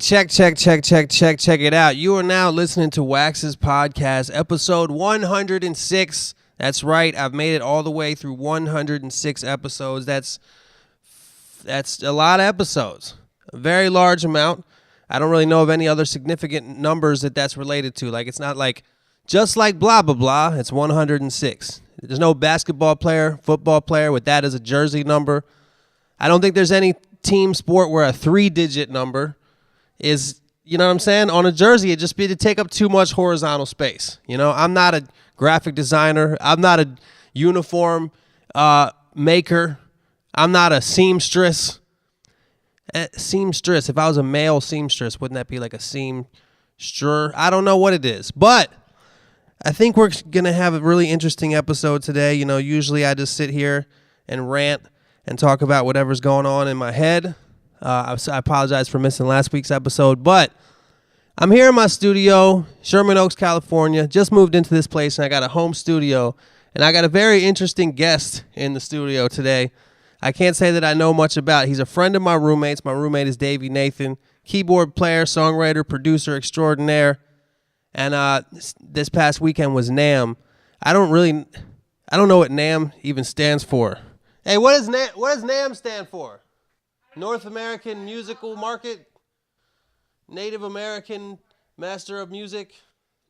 check it out. You are now listening to Wax's podcast, episode 106. That's right. I've made it all the way through 106 episodes. That's a lot of episodes. A very large amount. I don't really know of any other significant numbers that's related to. Like, it's not like just like blah, blah, blah. It's 106. There's no basketball player, football player with that as a jersey number. I don't think there's any team sport where a 3-digit number is, you know what I'm saying? On a jersey, it'd just be to take up too much horizontal space. You know, I'm not a graphic designer. I'm not a uniform maker. I'm not a seamstress. Seamstress. If I was a male seamstress, wouldn't that be like a seamstress? I don't know what it is, but I think we're going to have a really interesting episode today. You know, usually I just sit here and rant and talk about whatever's going on in my head. I apologize for missing last week's episode, but I'm here in my studio, Sherman Oaks, California. Just moved into this place, and I got a home studio, and I got a very interesting guest in the studio today. I can't say that I know much about. He's a friend of my roommate's. My roommate is Davey Nathan, keyboard player, songwriter, producer extraordinaire. And this past weekend was NAMM. I don't know what NAMM even stands for. Hey, what does NAMM stand for? North American Musical Market, Native American Master of Music,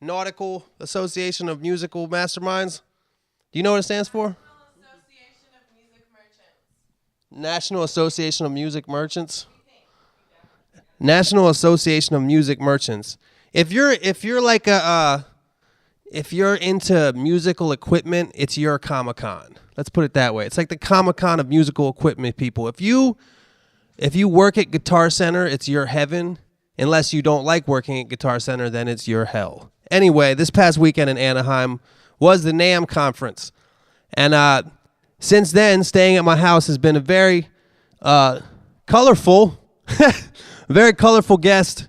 Nautical Association of Musical Masterminds. Do you know what it stands for? National Association of Music Merchants. National Association of Music Merchants. If you're like if you're into musical equipment, it's your Comic-Con. Let's put it that way. It's like the Comic-Con of musical equipment people. If you work at Guitar Center, it's your heaven. Unless you don't like working at Guitar Center, then it's your hell. Anyway, this past weekend in Anaheim was the NAMM conference. And since then, staying at my house has been a very colorful, very colorful guest.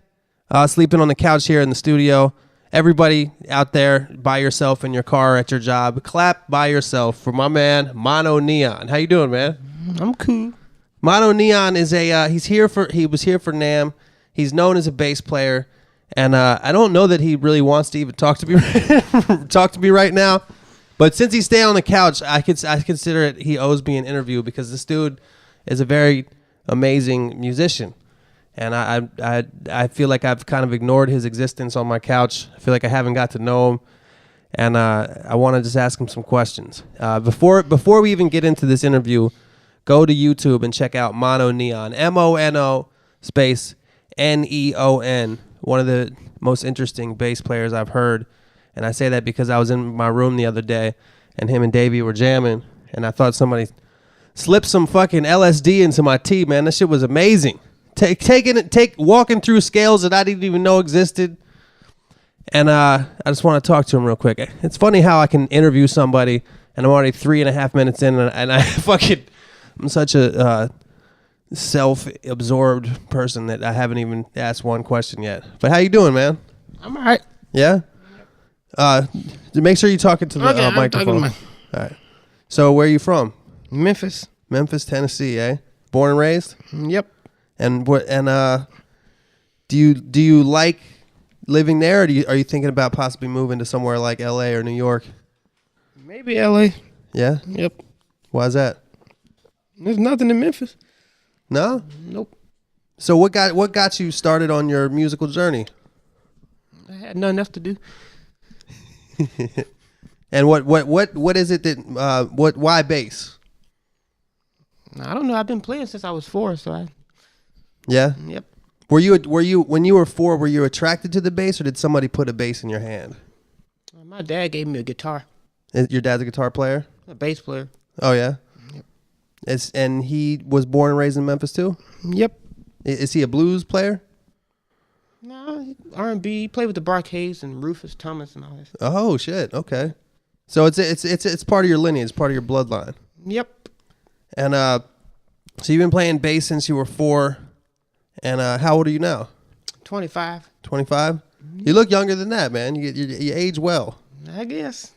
Sleeping on the couch here in the studio. Everybody out there by yourself in your car at your job, clap by yourself for my man MonoNeon. How you doing, man? I'm cool. MonoNeon is he was here for NAMM. He's known as a bass player, and I don't know that he really wants to even talk to me right now. But since he's staying on the couch, I consider it he owes me an interview because this dude is a very amazing musician. And I feel like I've kind of ignored his existence on my couch. I feel like I haven't got to know him. And I want to just ask him some questions. Before we even get into this interview, go to YouTube and check out MonoNeon. MONO space NEON. One of the most interesting bass players I've heard. And I say that because I was in my room the other day and him and Davey were jamming. And I thought somebody slipped some fucking LSD into my tea, man. That shit was amazing. Walking through scales that I didn't even know existed. And I just want to talk to him real quick. It's funny how I can interview somebody and I'm already 3.5 minutes in and I'm such a self-absorbed person that I haven't even asked one question yet. But how you doing, man? I'm all right. Yeah? Make sure you're talking to the microphone. All right. So where are you from? Memphis, Tennessee, eh? Born and raised? Yep. And do you like living there, or are you thinking about possibly moving to somewhere like LA or New York? Maybe LA. Yeah? Yep. Why is that? There's nothing in Memphis. No? Nope. So what got you started on your musical journey? I had nothing else to do. And what is it that why bass? I don't know. I've been playing since I was 4, so Yeah? Yep. Were you when you were 4, were you attracted to the bass, or did somebody put a bass in your hand? My dad gave me a guitar. Your dad's a guitar player? A bass player. Oh yeah? Yep. And he was born and raised in Memphis too? Yep. Is he a blues player? No, R&B. He played with the Barcades and Rufus Thomas and all that. Oh shit! Okay, so it's part of your lineage, it's part of your bloodline. Yep. And so you've been playing bass since you were 4, and how old are you now? 25. 25? Mm-hmm. You look younger than that, man. You age well. I guess.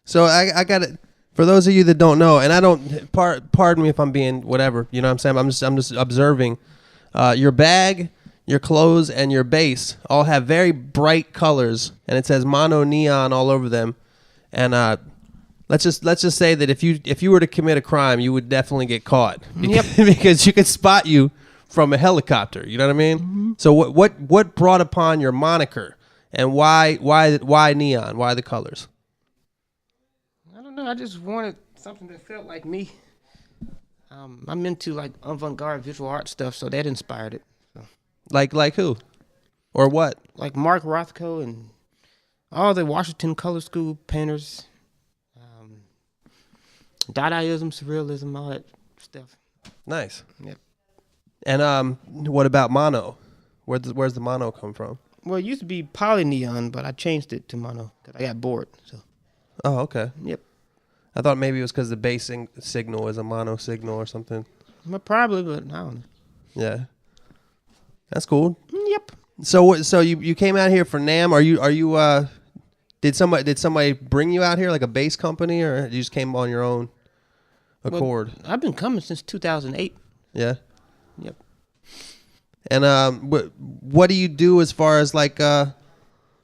So I got it. For those of you that don't know, and I don't pardon me if I'm being whatever, you know what I'm saying? I'm just observing. Your bag, your clothes and your bass all have very bright colors, and it says MonoNeon all over them. And let's just say that if you were to commit a crime, you would definitely get caught. Because, because you could spot you from a helicopter. You know what I mean? Mm-hmm. So what brought upon your moniker, and why neon? Why the colors? I don't know. I just wanted something that felt like me. I'm into like avant-garde visual art stuff, so that inspired it. So. Like who, or what? Like Mark Rothko and all the Washington Color School painters. Dadaism, surrealism, all that stuff. Nice. Yep. And what about mono? Where's the mono come from? Well, it used to be PolyNeon, but I changed it to mono because I got bored. So. Oh, okay. Yep. I thought maybe it was because the bass signal is a mono signal or something. Well, probably, but I don't know. Yeah. That's cool. Yep. So you came out here for NAMM? Are you did somebody bring you out here, like a bass company, or you just came on your own accord? Well, I've been coming since 2008. Yeah. Yep. And what do you do as far as like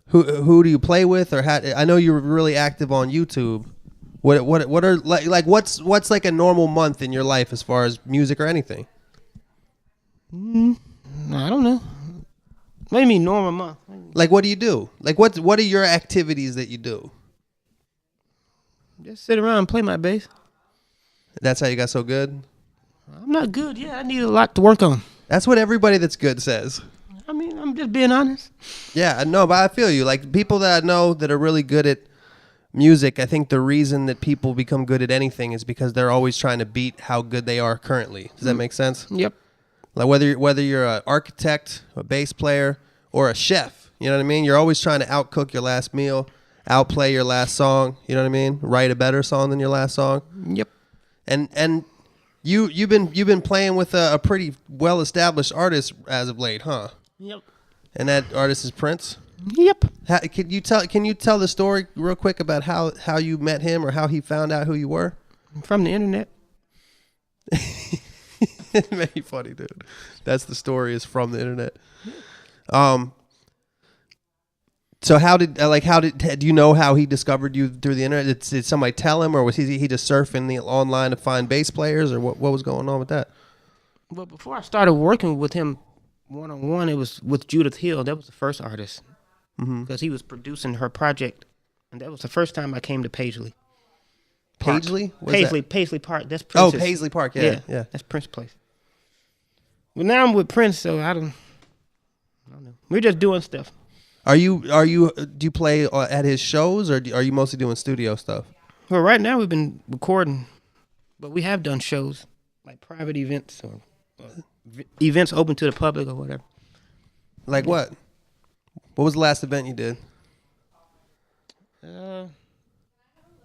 who do you play with, or how? I know you're really active on YouTube. What are like what's like a normal month in your life as far as music or anything? I don't know. What do you mean normal month? Like, what do you do? Like, what are your activities that you do? Just sit around and play my bass. That's how you got so good? I'm not good yet. I need a lot to work on. That's what everybody that's good says. I mean, I'm just being honest. Yeah, no, but I feel you. Like, people that I know that are really good at music, I think the reason that people become good at anything is because they're always trying to beat how good they are currently. Does that make sense? Yep. Like whether you're an architect, a bass player, or a chef, you know what I mean? You're always trying to outcook your last meal, outplay your last song, you know what I mean? Write a better song than your last song. Yep. And you've been playing with a pretty well established artist as of late, huh? Yep. And that artist is Prince. Yep. Can you tell the story real quick about how you met him or how he found out who you were? From the internet. It made me funny, dude. That's the story, is from the internet. So how did do you know how he discovered you through the internet? Did somebody tell him, or was he just surfing the online to find bass players, or what was going on with that? Well, before I started working with him one-on-one, it was with Judith Hill. That was the first artist, because he was producing her project, and that was the first time I came to Paisley. Paisley? Paisley Park. That's Prince's. Oh, Paisley Park. Yeah. That's Prince's place. Well, now I'm with Prince, so I don't know. We're just doing stuff. Do you play at his shows, or are you mostly doing studio stuff? Well, right now we've been recording, but we have done shows, like private events or events open to the public or whatever. Like what? What was the last event you did? I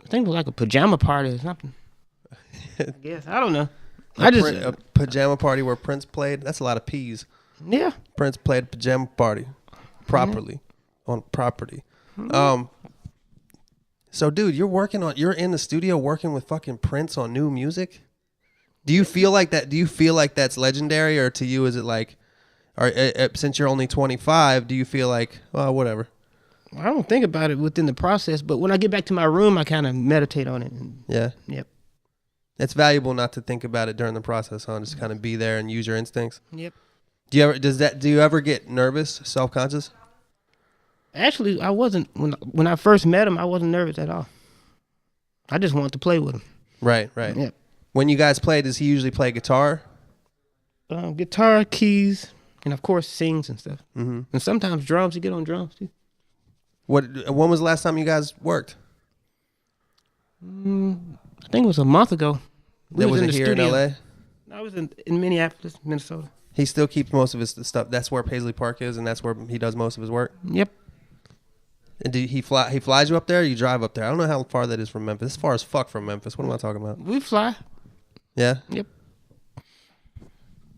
think it was like a pajama party or something. I guess. I don't know. A pajama party where Prince played? That's a lot of P's. Yeah. Prince played a pajama party properly on property. So dude, you're in the studio working with fucking Prince on new music? Do you feel like that? Do you feel like that's legendary, or to you is it like, or since you're only 25, do you feel like, well, whatever? I don't think about it within the process, but when I get back to my room, I kind of meditate on it. Yeah. Yep. It's valuable not to think about it during the process, huh? Just kind of be there and use your instincts. Yep. Do you ever get nervous, self-conscious? Actually, I wasn't when I first met him. I wasn't nervous at all. I just wanted to play with him. Right. Yep. When you guys play, does he usually play guitar? Guitar, keys, and of course sings and stuff. Mm-hmm. And sometimes drums. You get on drums too. When was the last time you guys worked? I think it was a month ago. Was it here in LA? I was in Minneapolis, Minnesota. He still keeps most of his stuff. That's where Paisley Park is, and that's where he does most of his work. Yep. And he flies you up there, or you drive up there? I don't know how far that is from Memphis. It's far as fuck from Memphis. What am I talking about? We fly. Yeah? Yep.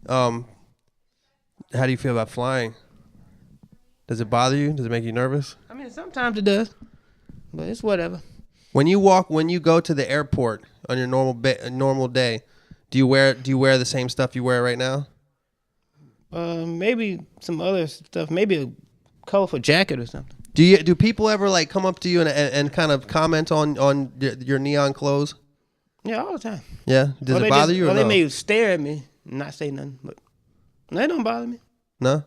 How do you feel about flying? Does it bother you? Does it make you nervous? I mean, sometimes it does, but it's whatever. When you go to the airport on your normal day, do you wear the same stuff you wear right now? Maybe some other stuff. Maybe a colorful jacket or something. Do people ever like come up to you and kind of comment on your neon clothes? Yeah, all the time. Yeah. Does it bother you? Or they no? may stare at me and not say nothing, but they don't bother me. No.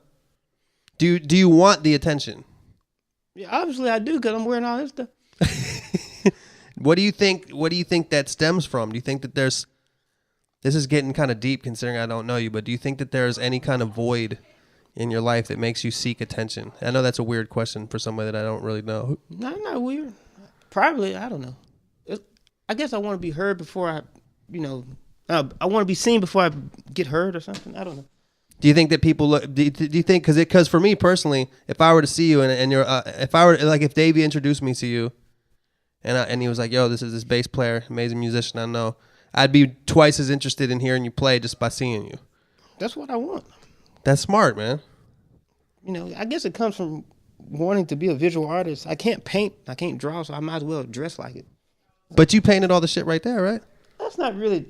Do you want the attention? Yeah, obviously I do because I'm wearing all this stuff. What do you think? What do you think that stems from? Do you think that there's? This is getting kind of deep, considering I don't know you. But do you think that there's any kind of void in your life that makes you seek attention? I know that's a weird question for somebody that I don't really know. No, not weird. Probably, I don't know. I guess I want to be heard before I want to be seen before I get heard or something. I don't know. Do you think that people look? Do you think because for me personally, if I were to see you and you're if Davey introduced me to you, and he was like, "Yo, this is this bass player, amazing musician, I know," I'd be twice as interested in hearing you play just by seeing you. That's what I want. That's smart, man. I guess it comes from wanting to be a visual artist. I can't paint, I can't draw, so I might as well dress like it. But you painted all the shit right there, right? That's not really.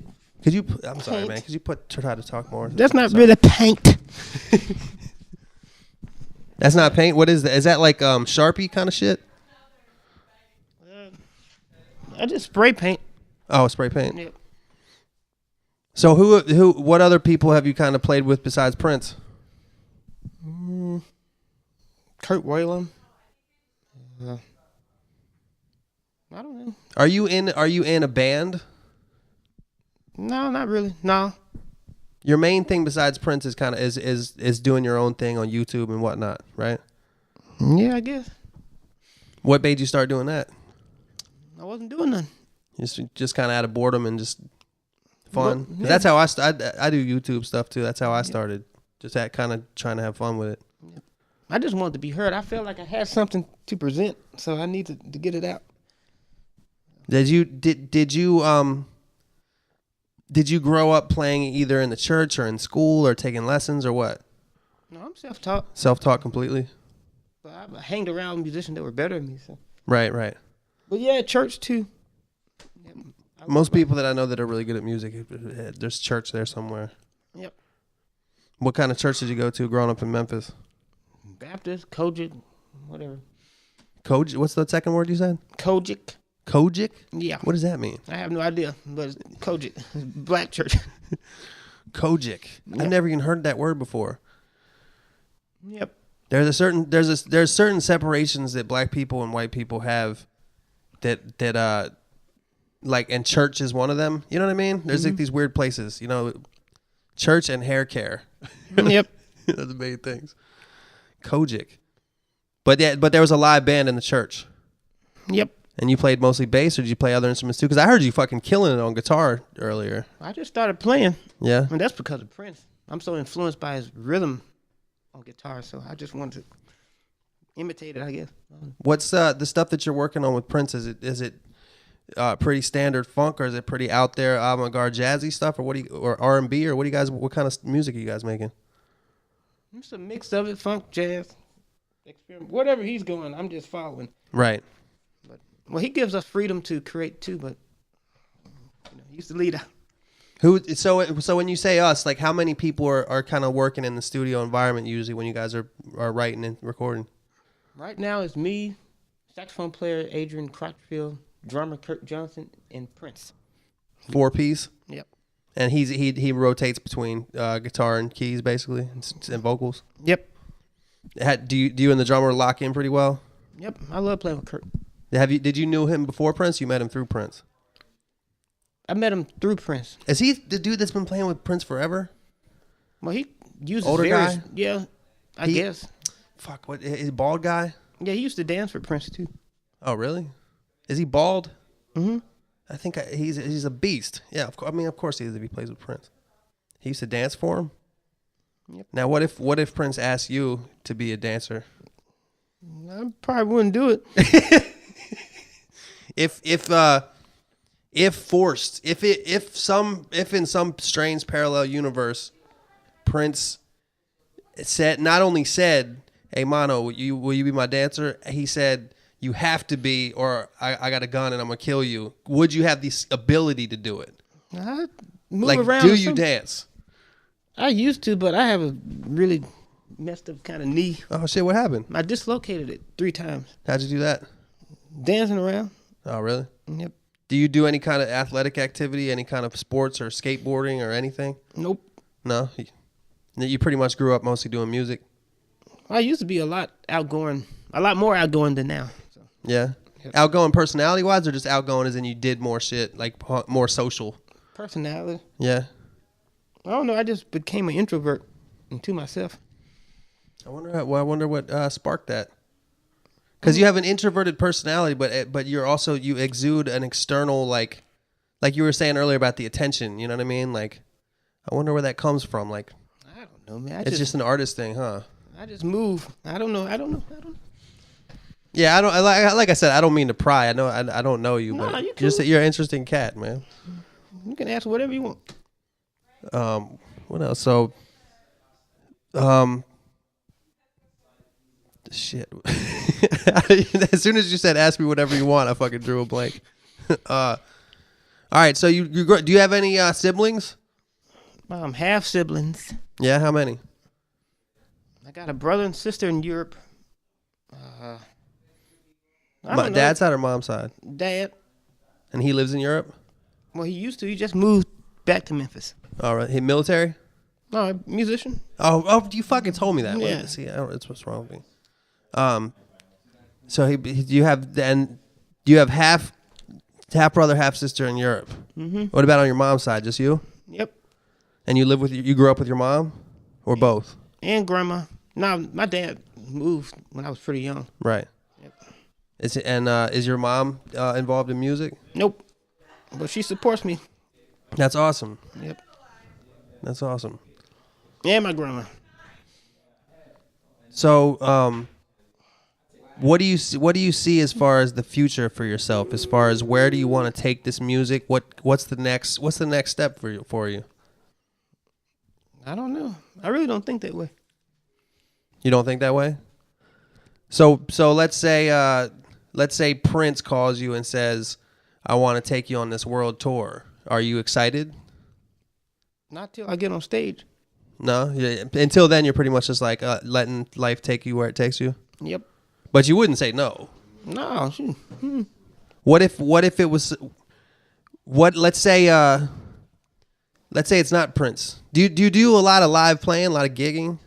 I'm sorry, man. Could you try to talk more? That's not really paint. That's not paint. What is that? Is that like Sharpie kind of shit? I just spray paint. Oh, spray paint. Yep. So what other people have you kind of played with besides Prince? Kurt Whalum. I don't know. Are you in a band? No, not really. No. Your main thing besides Prince is doing your own thing on YouTube and whatnot, right? Yeah, I guess. What made you start doing that? I wasn't doing nothing. Just kind of out of boredom and just fun. Well, yeah. That's how I do YouTube stuff too. That's how I started. Just that kind of trying to have fun with it. I just wanted to be heard. I felt like I had something to present, so I need to get it out. Did you grow up playing either in the church or in school or taking lessons or what? No, I'm self-taught. Self-taught completely? But I hanged around musicians that were better than me. So. Right. But yeah, church too. Yeah, most people that I know that are really good at music, there's church there somewhere. Yep. What kind of church did you go to growing up in Memphis? Baptist, Kojic, whatever. Kojic? What's the second word you said? Kojic. Kojic? Yeah. What does that mean? I have no idea, but it's Kojic. Black church. Kojic. Yep. I've never even heard that word before. Yep. There's certain separations that black people and white people have that like, and church is one of them. You know what I mean? There's like these weird places, church and hair care. Yep. Those are the main things. Kojic. But there was a live band in the church. Yep. And you played mostly bass, or did you play other instruments too? Because I heard you fucking killing it on guitar earlier. I just started playing. Yeah. And that's because of Prince. I'm so influenced by his rhythm on guitar, so I just wanted to imitate it, I guess. What's the stuff that you're working on with Prince? Is it pretty standard funk, or is it pretty out there avant-garde jazzy stuff, or R&B, or what kind of music are you guys making? It's a mix of it, funk, jazz, experiment, whatever he's going, I'm just following. Right. Well, he gives us freedom to create too, but he's the leader. So when you say us, like how many people are kind of working in the studio environment usually when you guys are writing and recording? Right now it's me, saxophone player Adrian Crotchfield, drummer Kurt Johnson, and Prince. 4-piece? Yep. And he rotates between guitar and keys basically and vocals? Yep. Do you and the drummer lock in pretty well? Yep. I love playing with Kurt. Did you know him before Prince? You met him through Prince? I met him through Prince. Is he the dude that's been playing with Prince forever? Well, he uses older various, guy? Yeah, I guess. Fuck, what is he, bald guy? Yeah, he used to dance for Prince too. Oh, really? Is he bald? Mm-hmm. I think he's a beast. Yeah, of course he is if he plays with Prince. He used to dance for him? Yep. Now, what if Prince asked you to be a dancer? I probably wouldn't do it. If forced, if in some strange parallel universe, Prince not only said, "Hey Mono, will you be my dancer?" He said, "You have to be, or I got a gun and I'm gonna kill you." Would you have the ability to do it? Move like, around. do you dance? I used to, but I have a really messed up kind of knee. Oh shit, what happened? I dislocated it 3 times. How'd you do that? Dancing around. Oh really? Yep. Do you do any kind of athletic activity, any kind of sports or skateboarding or anything? Nope. No? You pretty much grew up mostly doing music? I used to be a lot more outgoing than now. So. Yeah. Yep. Outgoing personality-wise or just outgoing as in you did more shit, like more social? Personality. Yeah. I don't know. I just became an introvert to myself. I wonder what sparked that. Because you have an introverted personality, but you exude an external like you were saying earlier about the attention. You know what I mean? Like, I wonder where that comes from. Like, I don't know, man. It's just an artist thing, huh? I just move. I don't know. Yeah, I don't like I said. I don't mean to pry. I know I don't know you, No, but you just cool. that you're an interesting cat, man. You can ask whatever you want. What else? So, shit. As soon as you said ask me whatever you want, I fucking drew a blank. All right. So do you have any siblings? Half siblings. Yeah. How many? I got a brother and sister in Europe. My dad's side or mom's side? Dad. And he lives in Europe? Well, he used to. He just moved back to Memphis. All right. He military? No, musician. Oh, you fucking told me that. Yeah. Wait, see, it's what's wrong with me. So you have half brother, half sister in Europe. Mm-hmm. What about on your mom's side? Just you? Yep. And you live with you grew up with your mom, or both? And grandma. No, my dad moved when I was pretty young. Right. Yep. Is your mom involved in music? Nope. But she supports me. That's awesome. Yep. That's awesome. And my grandma. So, what do you see as far as the future for yourself? As far as where do you want to take this music? What's the next step for you? I don't know. I really don't think that way. You don't think that way? So let's say Prince calls you and says, "I want to take you on this world tour." Are you excited? Not till I get on stage. No? Until then, you're pretty much just like letting life take you where it takes you? Yep. But you wouldn't say no. No. What if it was... Let's say it's not Prince. Do you do a lot of live playing, a lot of gigging?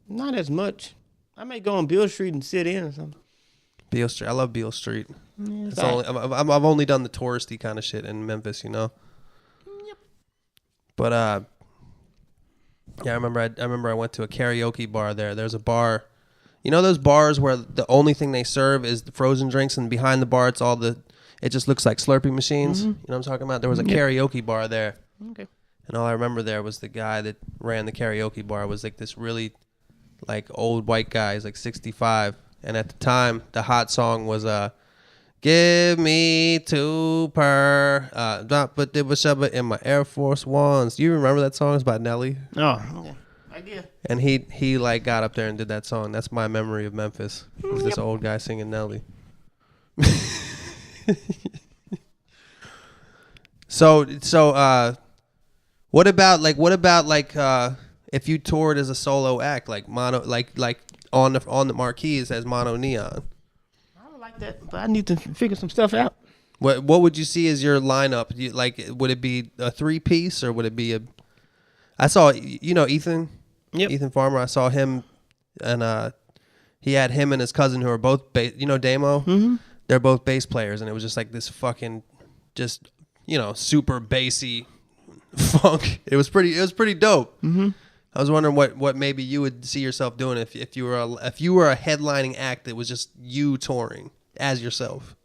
Not as much. I may go on Beale Street and sit in or something. Beale Street. I love Beale Street. Yeah, It's only, I've only done the touristy kind of shit in Memphis, you know? Yep. But yeah, I remember I went to a karaoke bar there. There's a bar, you know those bars where the only thing they serve is the frozen drinks, and behind the bar it just looks like Slurpee machines. Mm-hmm. You know what I'm talking about? There was a karaoke bar there, Okay. and all I remember there was the guy that ran the karaoke bar was like this really like old white guy. He's like 65, and at the time the hot song was "Give Me Two Per," but it was shoving in my Air Force Ones. Do you remember that song? It's by Nelly. Oh, okay. I get. And he like got up there and did that song. That's my memory of Memphis. It was this old guy singing Nelly. So what about if you toured as a solo act, like on the marquees as MonoNeon? I would like that, but I need to figure some stuff out. What would you see as your lineup? Would it be a 3-piece or would it be I saw Ethan. Yep. Ethan Farmer. I saw him, and he had him and his cousin who are both Damo. Mm-hmm. They're both bass players, and it was just like this fucking just super bassy funk. It was pretty dope. Mm-hmm. I was wondering what maybe you would see yourself doing if you were a headlining act that was just you touring as yourself.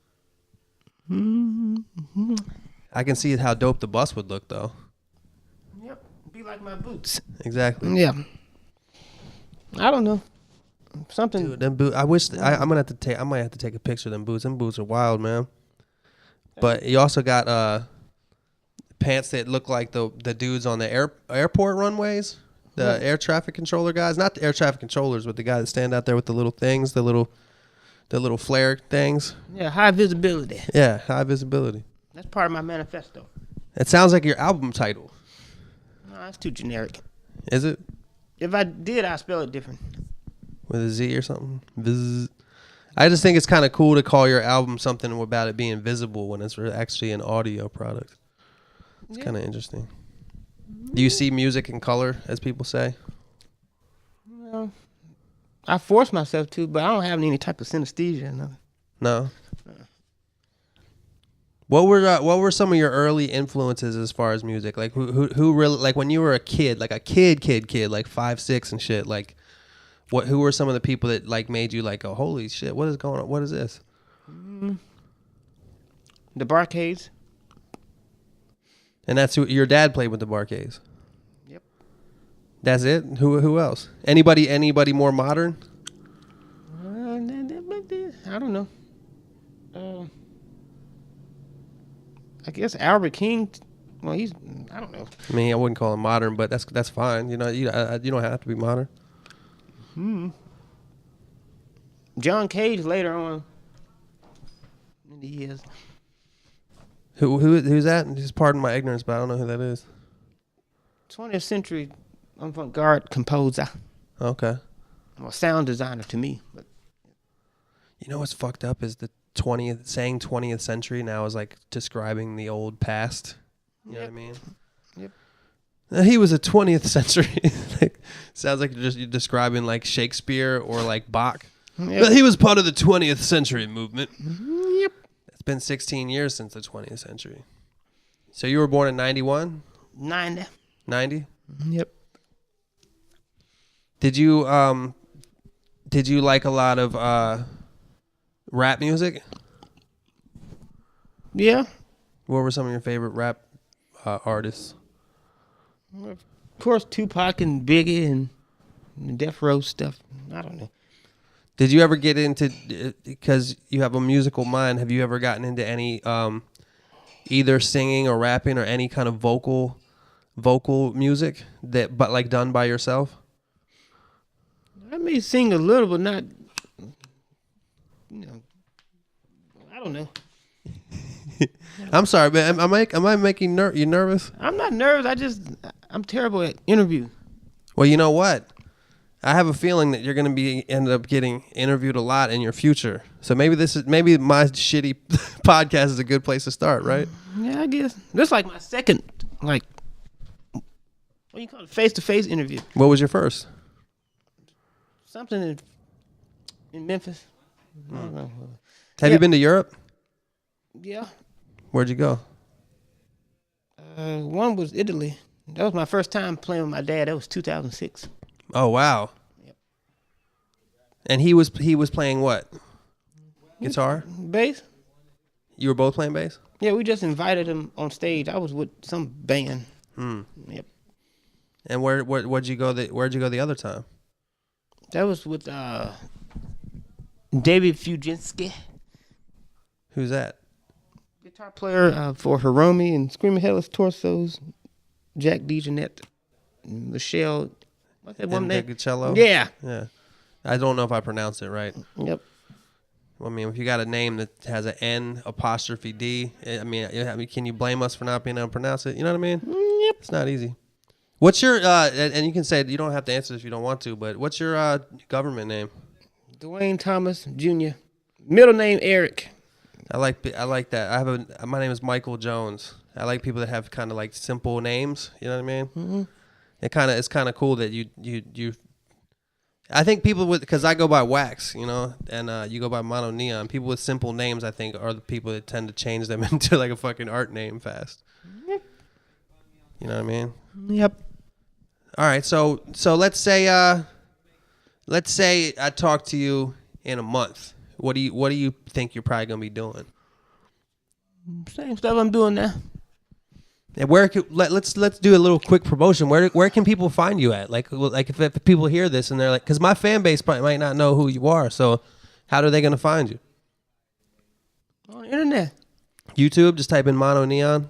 Mm-hmm. I can see how dope the bus would look though. Yep. Be like my boots. Exactly. Yeah. I don't know. Something. Dude, them boots. I wish I might have to take a picture of them boots. Them boots are wild, man. But you also got pants that look like the dudes on the airport runways, the air traffic controller guys. Not the air traffic controllers, but the guys that stand out there with the little things, the little flare things. Yeah, high visibility. Yeah, high visibility. That's part of my manifesto. It sounds like your album title. No, it's too generic. Is it? If I did, I'd spell it different. With a Z or something? Viz. I just think it's kind of cool to call your album something about it being visible when it's actually an audio product. It's kind of interesting. Do you see music in color, as people say? Well, I force myself to, but I don't have any type of synesthesia or nothing. No. What were some of your early influences as far as music? Like who really, like when you were a kid, like a kid, like 5, 6 and shit, like who were some of the people that like made you like, oh, holy shit, what is going on? What is this? The Barcades. And that's who your dad played with, the Barcades. Yep. That's it? Who else? Anybody more modern? I don't know. I guess Albert King. Well, I don't know. I mean, I wouldn't call him modern, but that's fine. You know, you don't have to be modern. John Cage later on in the years. Who's that? Just pardon my ignorance, but I don't know who that is. 20th century avant-garde composer. Okay. Well, sound designer to me. But you know what's fucked up is the 20th century now is like describing the old past. You know what I mean? Yep. He was a 20th century. Like, sounds like you're describing like Shakespeare or like Bach. Yep. But he was part of the 20th century movement. Yep. It's been 16 years since the 20th century. So you were born in 91? 90. 90? Yep. Did you like a lot of rap music? Yeah. What were some of your favorite rap artists? Of course, Tupac and Biggie and Death Row stuff. I don't know. Did you ever get into, because you have a musical mind, have you ever gotten into any either singing or rapping or any kind of vocal music but like done by yourself? I may sing a little, but not, I don't know. I'm sorry, but am I making you nervous? I'm not nervous. I'm terrible at interview. Well, you know what? I have a feeling that you're going to end up getting interviewed a lot in your future. So maybe my shitty podcast is a good place to start, right? Yeah, I guess. This is like my second, what do you call it, face-to-face interview. What was your first? Something in Memphis. I don't know. Have you been to Europe? Yeah. Where'd you go? One was Italy. That was my first time playing with my dad. That was 2006. Oh, wow. Yep. And he was playing what? Guitar? Bass. You were both playing bass? Yeah, we just invited him on stage. I was with some band. Yep. And where'd you go the other time? That was with David Fujinski. Who's that? Guitar player for Hiromi and Screaming Hellish Torsos. Jack DeJohnette. Michelle. What's that one name? Cello? Yeah. Yeah. I don't know if I pronounced it right. Yep. I mean, if you got a name that has an N apostrophe D, I mean, can you blame us for not being able to pronounce it? You know what I mean? Yep. It's not easy. What's your, and you can say, you don't have to answer this if you don't want to, but what's your government name? Dwayne Thomas Jr. Middle name Eric. I like that. My name is Michael Jones. I like people that have kind of like simple names. You know what I mean? Mm-hmm. It's kind of cool that you. I think people because I go by Wax, and you go by MonoNeon. People with simple names, I think, are the people that tend to change them into like a fucking art name fast. Yep. You know what I mean? Yep. All right, so let's say I talk to you in a month. What do you think you're probably gonna be doing? Same stuff I'm doing now. And let's do a little quick promotion. Where can people find you at? Like if people hear this and they're like, because my fan base probably might not know who you are. So how are they gonna find you? On the internet. YouTube. Just type in MonoNeon.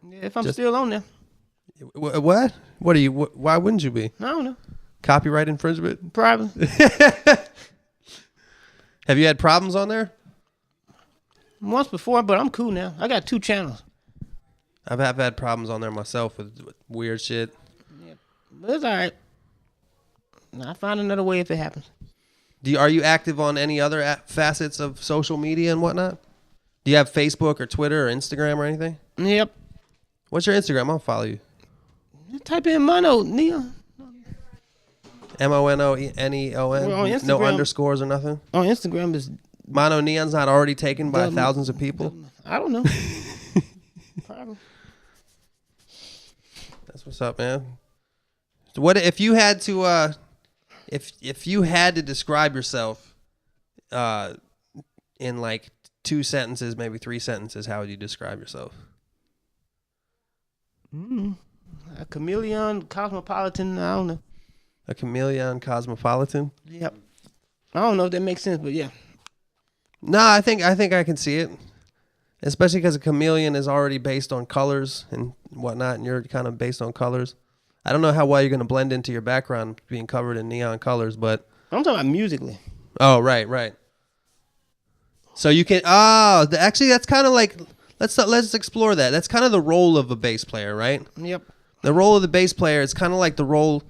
Yeah, if I'm still on there. What? What are you? Why wouldn't you be? I don't know. Copyright infringement? Probably. Have you had problems on there? Once before, but I'm cool now. I got 2 channels. I've had problems on there myself with weird shit. But it's all right. I'll find another way if it happens. Are you active on any other facets of social media and whatnot? Do you have Facebook or Twitter or Instagram or anything? Yep. What's your Instagram? I'll follow you. Just type in MonoNeon. MonoNeon. Well, on Instagram, No underscores or nothing? On Instagram is... MonoNeon's not already taken by thousands of people? I don't know. Probably. That's what's up, man. So what if you had to if you had to describe yourself in like 2 sentences, maybe 3 sentences, how would you describe yourself? A chameleon, cosmopolitan, I don't know. A chameleon, cosmopolitan? Yep. I don't know if that makes sense, but yeah. No, I think I can see it. Especially because a chameleon is already based on colors and whatnot, and you're kind of based on colors. I don't know how well you're going to blend into your background being covered in neon colors, but... I'm talking about musically. Oh, right. So you can... actually, that's kind of like... Let's explore that. That's kind of the role of a bass player, right? Yep. The role of the bass player is kind of like the role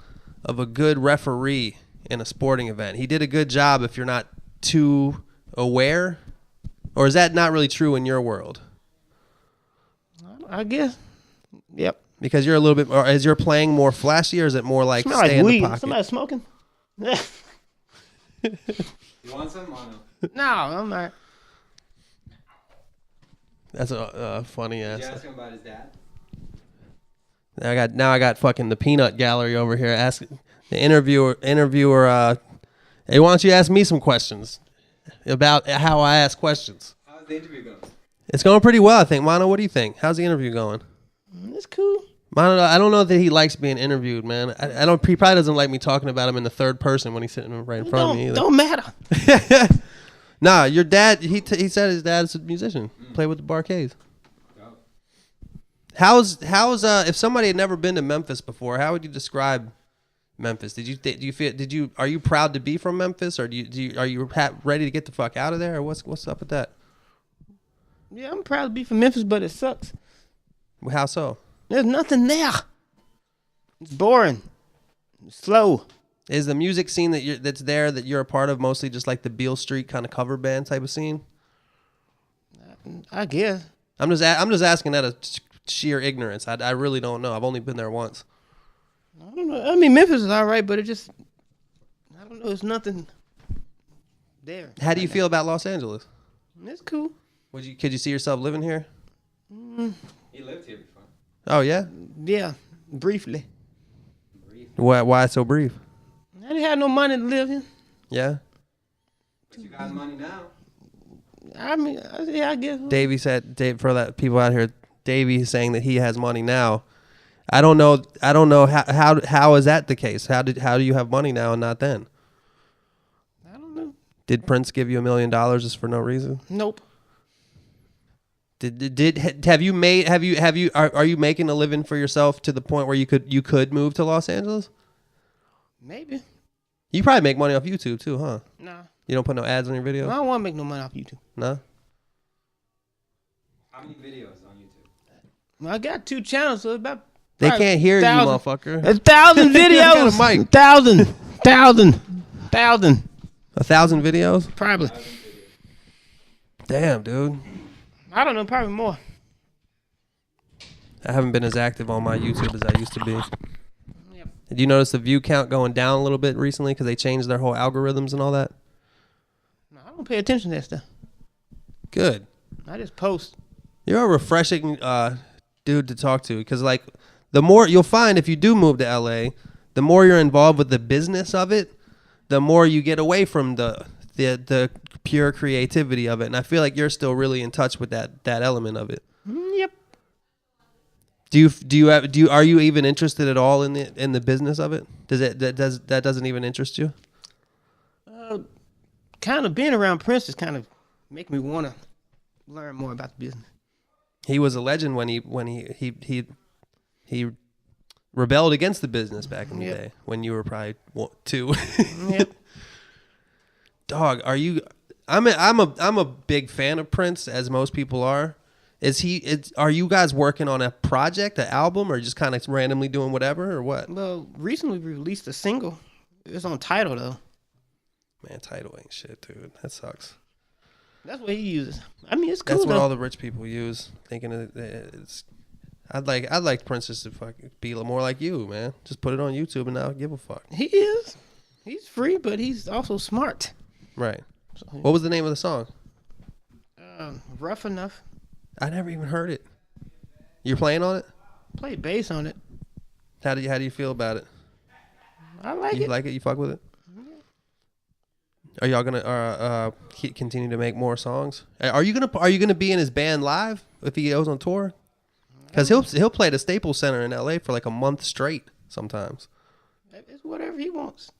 of a good referee in a sporting event. He did a good job if you're not too aware. Or is that not really true in your world? I guess. Yep. Because you're a little bit... Or is your playing more flashy, or is it more like Smell stay like in weed. the pocket? Somebody smoking? You want some, Mono? No, I'm not. That's a funny Did ass. you ask him about his dad? Now I got fucking the peanut gallery over here asking the interviewer. Hey, why don't you ask me some questions about how I ask questions? How's the interview going? It's going pretty well, I think. Mono, what do you think? How's the interview going? It's cool. Mono, I don't know that he likes being interviewed, man. I don't. He probably doesn't like me talking about him in the third person when he's sitting right in front of me either. Don't matter. Nah, your dad. He said his dad's a musician. Play with the Barcades. Oh. How's if somebody had never been to Memphis before, how would you describe Memphis? Are you proud to be from Memphis, or are you ready to get the fuck out of there, or what's up with that? Yeah, I'm proud to be from Memphis, but it sucks. How so? There's nothing there. It's boring. It's slow. Is the music scene that's there that you're a part of mostly just like the Beale Street kind of cover band type of scene? I guess. I'm just asking out of sheer ignorance. I really don't know. I've only been there once. I don't know. I mean, Memphis is all right, but it just, I don't know. It's nothing there. How do you feel about Los Angeles? It's cool. Could you see yourself living here? He lived here before. Oh yeah. Yeah, briefly. Why so brief? I didn't have no money to live here. Yeah. But you got money now. I mean, yeah, I guess. Davey said, for that people out here, Davey is saying that he has money now. I don't know how is that the case? How do you have money now and not then? I don't know. Did Prince give you $1 million just for no reason? Nope. Are you making a living for yourself to the point where you could move to Los Angeles? Maybe. You probably make money off YouTube too, huh? Nah. You don't put no ads on your I videos? don't want to make no money off YouTube. No? How many videos on YouTube? Well, I got 2 channels, so it's about. They can't hear 1,000. you, motherfucker. 1,000 videos. Got a mic. 1,000. 1,000 videos? Probably. Damn, dude. I don't know. Probably more. I haven't been as active on my YouTube as I used to be. Yep. Did you notice the view count going down a little bit recently because they changed their whole algorithms and all that? No, I don't pay attention to that stuff. Good. I just post. You're a refreshing dude to talk to because, like, the more you'll find if you do move to LA, the more you're involved with the business of it, the more you get away from the pure creativity of it. And I feel like you're still really in touch with that element of it. Yep. Are you even interested at all in the business of it? That doesn't even interest you? Kind of being around Prince is kind of make me want to learn more about the business. He was a legend when he rebelled against the business back in the day when you were probably 2. Yep. Dog, are you? I'm a big fan of Prince, as most people are, Are you guys working on a project, an album, or just kind of randomly doing whatever, or what? Well, recently we released a single. It's on Tidal though. Man, Tidal ain't shit, dude. That sucks. That's what he uses. I mean, it's cool. That's what though. all the rich people use, thinking it's. I'd like Princess to fucking be more like you, man. Just put it on YouTube and not give a fuck. He is. He's free, but he's also smart. Right. So, What was the name of the song? Rough Enough. I never even heard it. You're playing on it? Play bass on it. How do you feel about it? I like You it. like it? You fuck with it? Are y'all gonna continue to make more songs? Are you gonna be in his band live if he goes on tour? Because he'll play the Staples Center in L.A. for like a month straight sometimes. It's whatever he wants.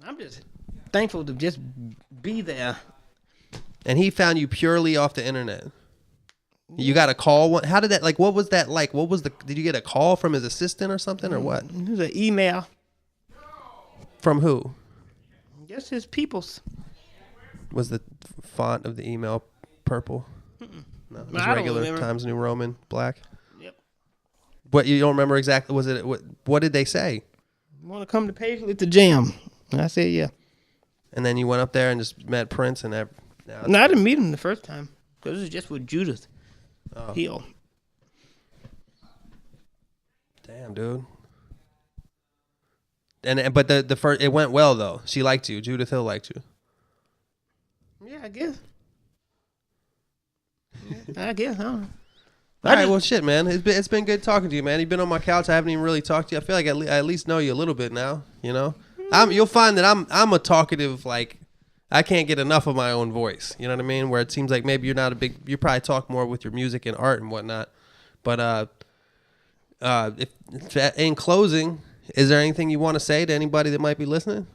I'm just thankful to just be there. And he found you purely off the internet. You got a call. How did that? Like, what was that like? Did you get a call from his assistant or something, or what? It was an email. From who? Just his peoples. Was the font of the email purple? No, it was I don't regular remember. Times New Roman black. Yep. What, you don't remember exactly? Was it what did they say? Want to come to Paisley to jam? And I said, yeah. And then you went up there and just met Prince and No, I didn't meet him the first time because it was just with Judith Oh. Hill. Damn, dude. But the first, it went well though. She liked you. Judith Hill liked you. Yeah, I guess. I guess. I don't know. All right, well, shit, man. It's been good talking to you, man. You've been on my couch. I haven't even really talked to you. I feel like I at least know you a little bit now. You know, you'll find that I'm a talkative. Like, I can't get enough of my own voice. You know what I mean? Where it seems like maybe you probably talk more with your music and art and whatnot. But if in closing, is there anything you want to say to anybody that might be listening?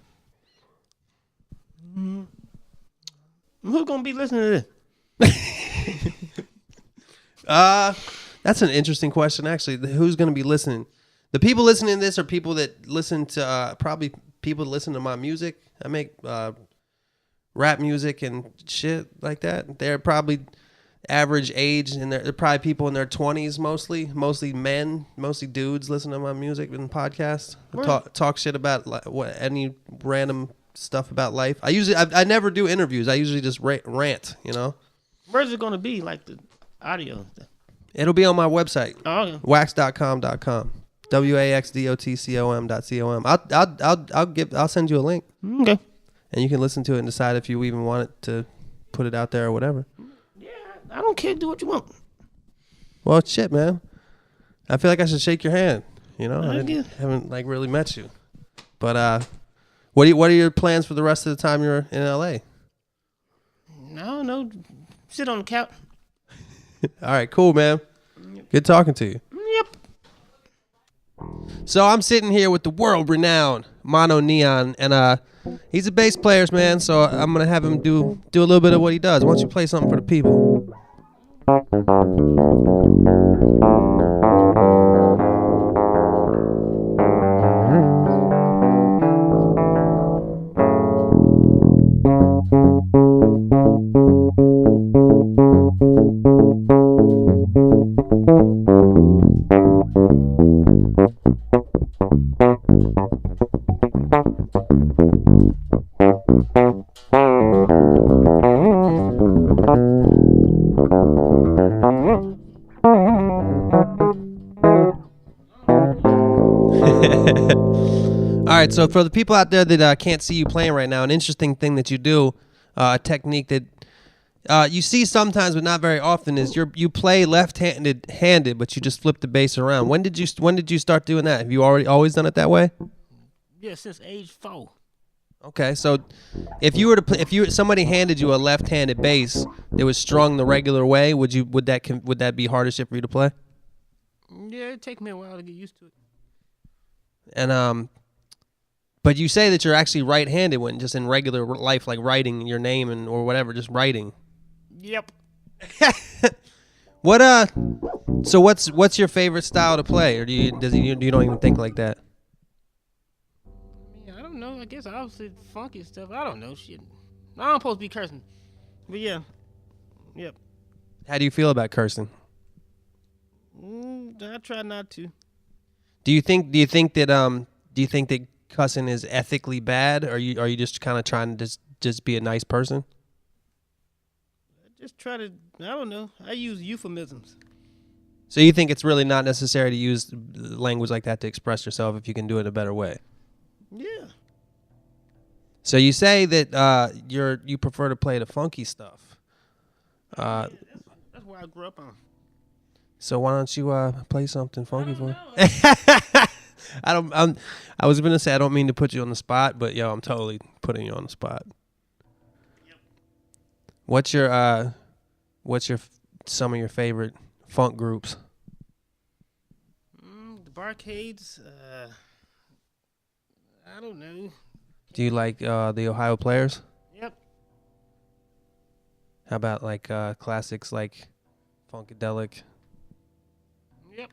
Who's gonna be listening to this? That's an interesting question, actually. Who's going to be listening? The people listening to this are people that listen to probably people that listen to my music. I make rap music and shit like that. They're probably average age, and they're probably people in their 20s mostly men, mostly dudes listen to my music and podcasts. Talk shit about any random stuff about life. I never do interviews. I usually just rant, you know. Where's it gonna be? Like the audio and stuff. It'll be on my website. Oh, okay. Wax.com.com. WAXDOTCOM.com. I'll send you a link. Okay. And you can listen to it and decide if you even want it to put it out there or whatever. Yeah, I don't care. Do what you want. Well, shit, man. I feel like I should shake your hand. You know, I haven't like really met you. But what are your plans for the rest of the time you're in LA? I don't know. Sit on the couch. All right, cool, man. Good talking to you. Yep. So I'm sitting here with the world-renowned MonoNeon, and he's a bass player, man. So I'm gonna have him do a little bit of what he does. Why don't you play something for the people? All right, so for the people out there that can't see you playing right now, an interesting thing that you do, a technique that you see sometimes but not very often, is you play left-handed, but you just flip the bass around. When did you start doing that? Have you always done it that way? Yeah, since age 4. Okay, so if somebody handed you a left-handed bass that was strung the regular way, would that be harder shit for you to play? Yeah, it take me a while to get used to it. And but you say that you're actually right-handed when just in regular life, like writing your name or whatever, just writing. Yep. So what's your favorite style to play, or do you don't even think like that? Yeah, I don't know. I guess obviously funky stuff. I don't know shit. I'm supposed to be cursing, but yeah. Yep. How do you feel about cursing? I try not to. Do you think that cussing is ethically bad, or are you just kind of trying to just be a nice person? I just try to. I don't know. I use euphemisms. So you think it's really not necessary to use language like that to express yourself if you can do it a better way? Yeah. So you say that you prefer to play the funky stuff. That's where I grew up on. So why don't you play something funky for me? Know. I was gonna say I don't mean to put you on the spot, but yo, I'm totally putting you on the spot. Yep. What's your some of your favorite funk groups? The Barcades. I don't know. Do you like the Ohio Players? Yep. How about like classics like Funkadelic? Yep.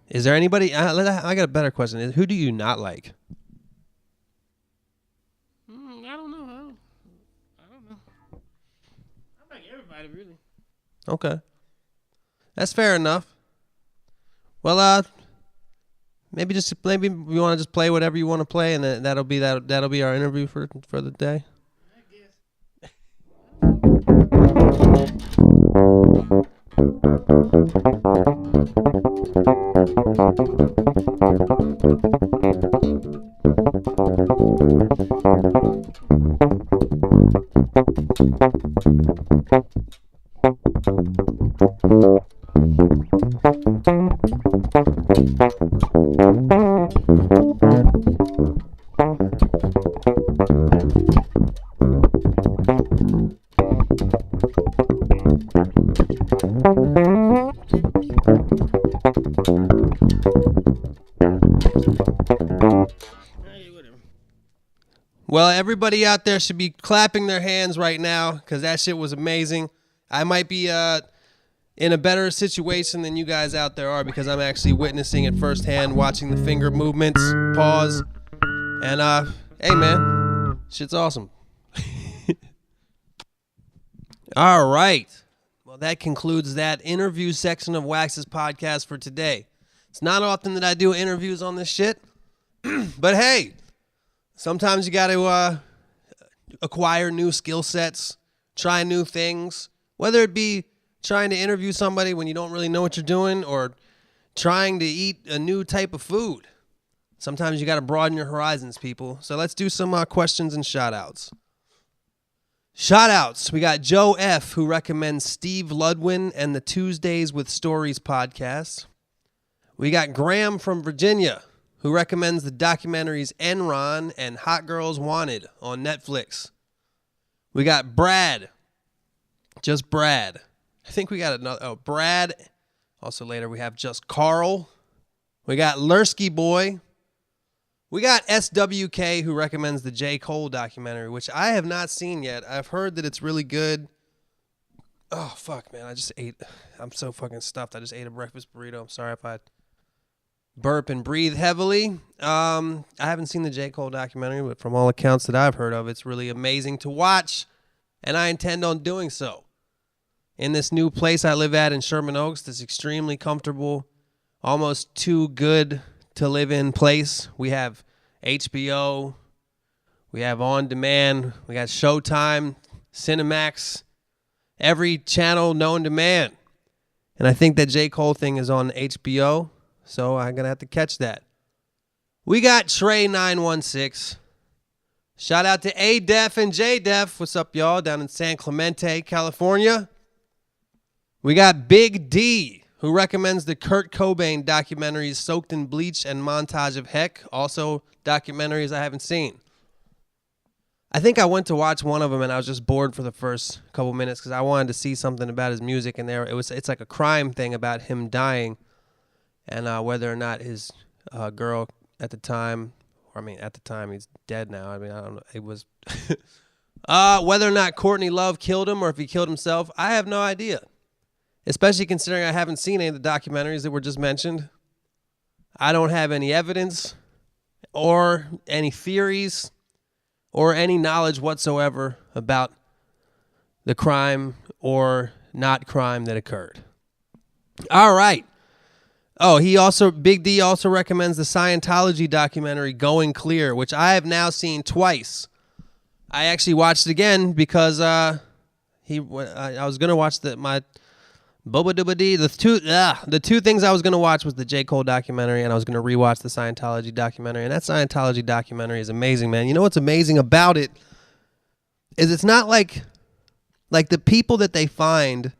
Is there anybody? I got a better question. Who do you not like? I don't know. I don't know. I like everybody really. Okay, that's fair enough. Well, maybe we want to just play whatever you want to play, and that'll be our interview for the day. I guess. Whatever. Well, everybody out there should be clapping their hands right now because that shit was amazing. I might be in a better situation than you guys out there are because I'm actually witnessing it firsthand, watching the finger movements, pause, and hey man, shit's awesome. All right. Well, that concludes that interview section of Wax's podcast for today. It's not often that I do interviews on this shit, but hey, sometimes you got to acquire new skill sets, try new things, whether it be trying to interview somebody when you don't really know what you're doing or trying to eat a new type of food. Sometimes you got to broaden your horizons, people. So let's do some questions and shout-outs. Shout-outs. We got Joe F., who recommends Steve Ludwin and the Tuesdays with Stories podcast. We got Graham from Virginia, who recommends the documentaries Enron and Hot Girls Wanted on Netflix. We got Brad. Just Brad. I think we got another. Oh, Brad. Also later we have just Carl. We got Lursky Boy. We got SWK, who recommends the J. Cole documentary, which I have not seen yet. I've heard that it's really good. Oh, fuck, man. I just ate. I'm so fucking stuffed. I just ate a breakfast burrito. I'm sorry if I burp and breathe heavily. I haven't seen the J. Cole documentary, but from all accounts that I've heard of, it's really amazing to watch, and I intend on doing so. In this new place I live at in Sherman Oaks, this extremely comfortable, almost too good to live in place. We have HBO, we have On Demand, we got Showtime, Cinemax, every channel known to man. And I think that J. Cole thing is on HBO, so I'm going to have to catch that. We got Trey916. Shout out to A-Def and J-Def. What's up, y'all, down in San Clemente, California. We got Big D, who recommends the Kurt Cobain documentaries Soaked in Bleach and Montage of Heck, also documentaries I haven't seen. I think I went to watch one of them and I was just bored for the first couple minutes because I wanted to see something about his music, and it's like a crime thing about him dying and whether or not his girl at the time, at the time he's dead now. I don't know. It was whether or not Courtney Love killed him or if he killed himself. I have no idea. Especially considering I haven't seen any of the documentaries that were just mentioned. I don't have any evidence or any theories or any knowledge whatsoever about the crime or not crime that occurred. All right. Oh, Big D also recommends the Scientology documentary Going Clear, which I have now seen twice. I actually watched it again because I was gonna watch my Boba Dooba Dee. The two things I was gonna watch was the J. Cole documentary, and I was gonna rewatch the Scientology documentary. And that Scientology documentary is amazing, man. You know what's amazing about it is it's not like the people that they find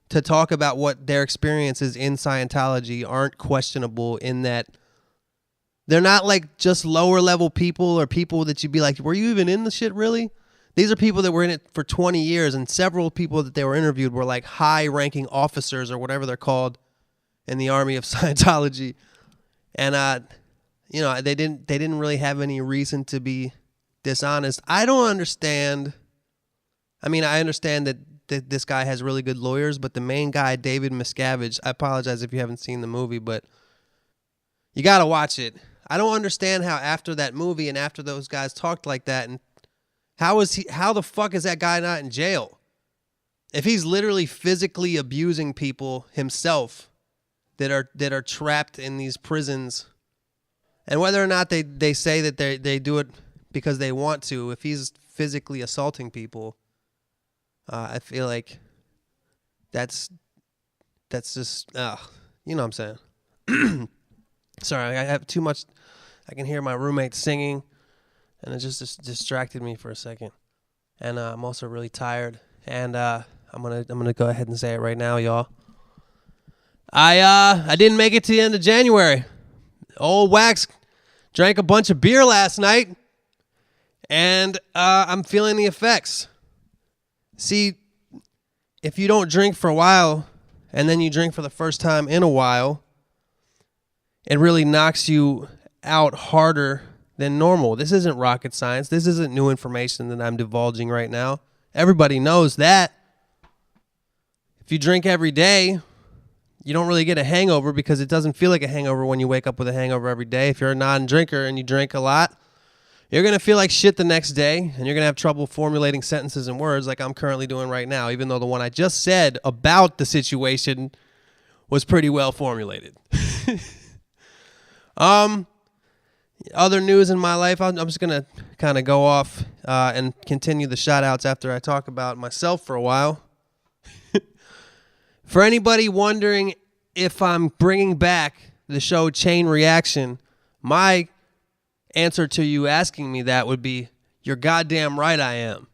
to talk about what their experiences in Scientology aren't questionable in that they're not like just lower level people or people that you'd be like, were you even in the shit really? These are people that were in it for 20 years, and several people that they were interviewed were like high ranking officers or whatever they're called in the army of Scientology. And they didn't really have any reason to be dishonest. I don't understand. I mean, I understand that this guy has really good lawyers, but the main guy, David Miscavige, I apologize if you haven't seen the movie, but you got to watch it. I don't understand how after that movie and after those guys talked like that, and how the fuck is that guy not in jail? If he's literally physically abusing people himself that are trapped in these prisons, and whether or not they say that they do it because they want to, if he's physically assaulting people, I feel like that's just, you know what I'm saying? Sorry, I have too much. I can hear my roommate singing, and it just distracted me for a second. And I'm also really tired, and I'm gonna go ahead and say it right now, y'all. I didn't make it to the end of January. Old Wax drank a bunch of beer last night, and I'm feeling the effects. See, if you don't drink for a while and then you drink for the first time in a while, it really knocks you out harder than normal. This isn't rocket science. This isn't new information that I'm divulging right now. Everybody knows that. If you drink every day, you don't really get a hangover because it doesn't feel like a hangover when you wake up with a hangover every day. If you're a non-drinker and you drink a lot, you're going to feel like shit the next day, and you're going to have trouble formulating sentences and words like I'm currently doing right now, even though the one I just said about the situation was pretty well formulated. Other news in my life, I'm just going to kind of go off and continue the shout-outs after I talk about myself for a while. For anybody wondering if I'm bringing back the show Chain Reaction, my answer to you asking me that would be, you're goddamn right I am.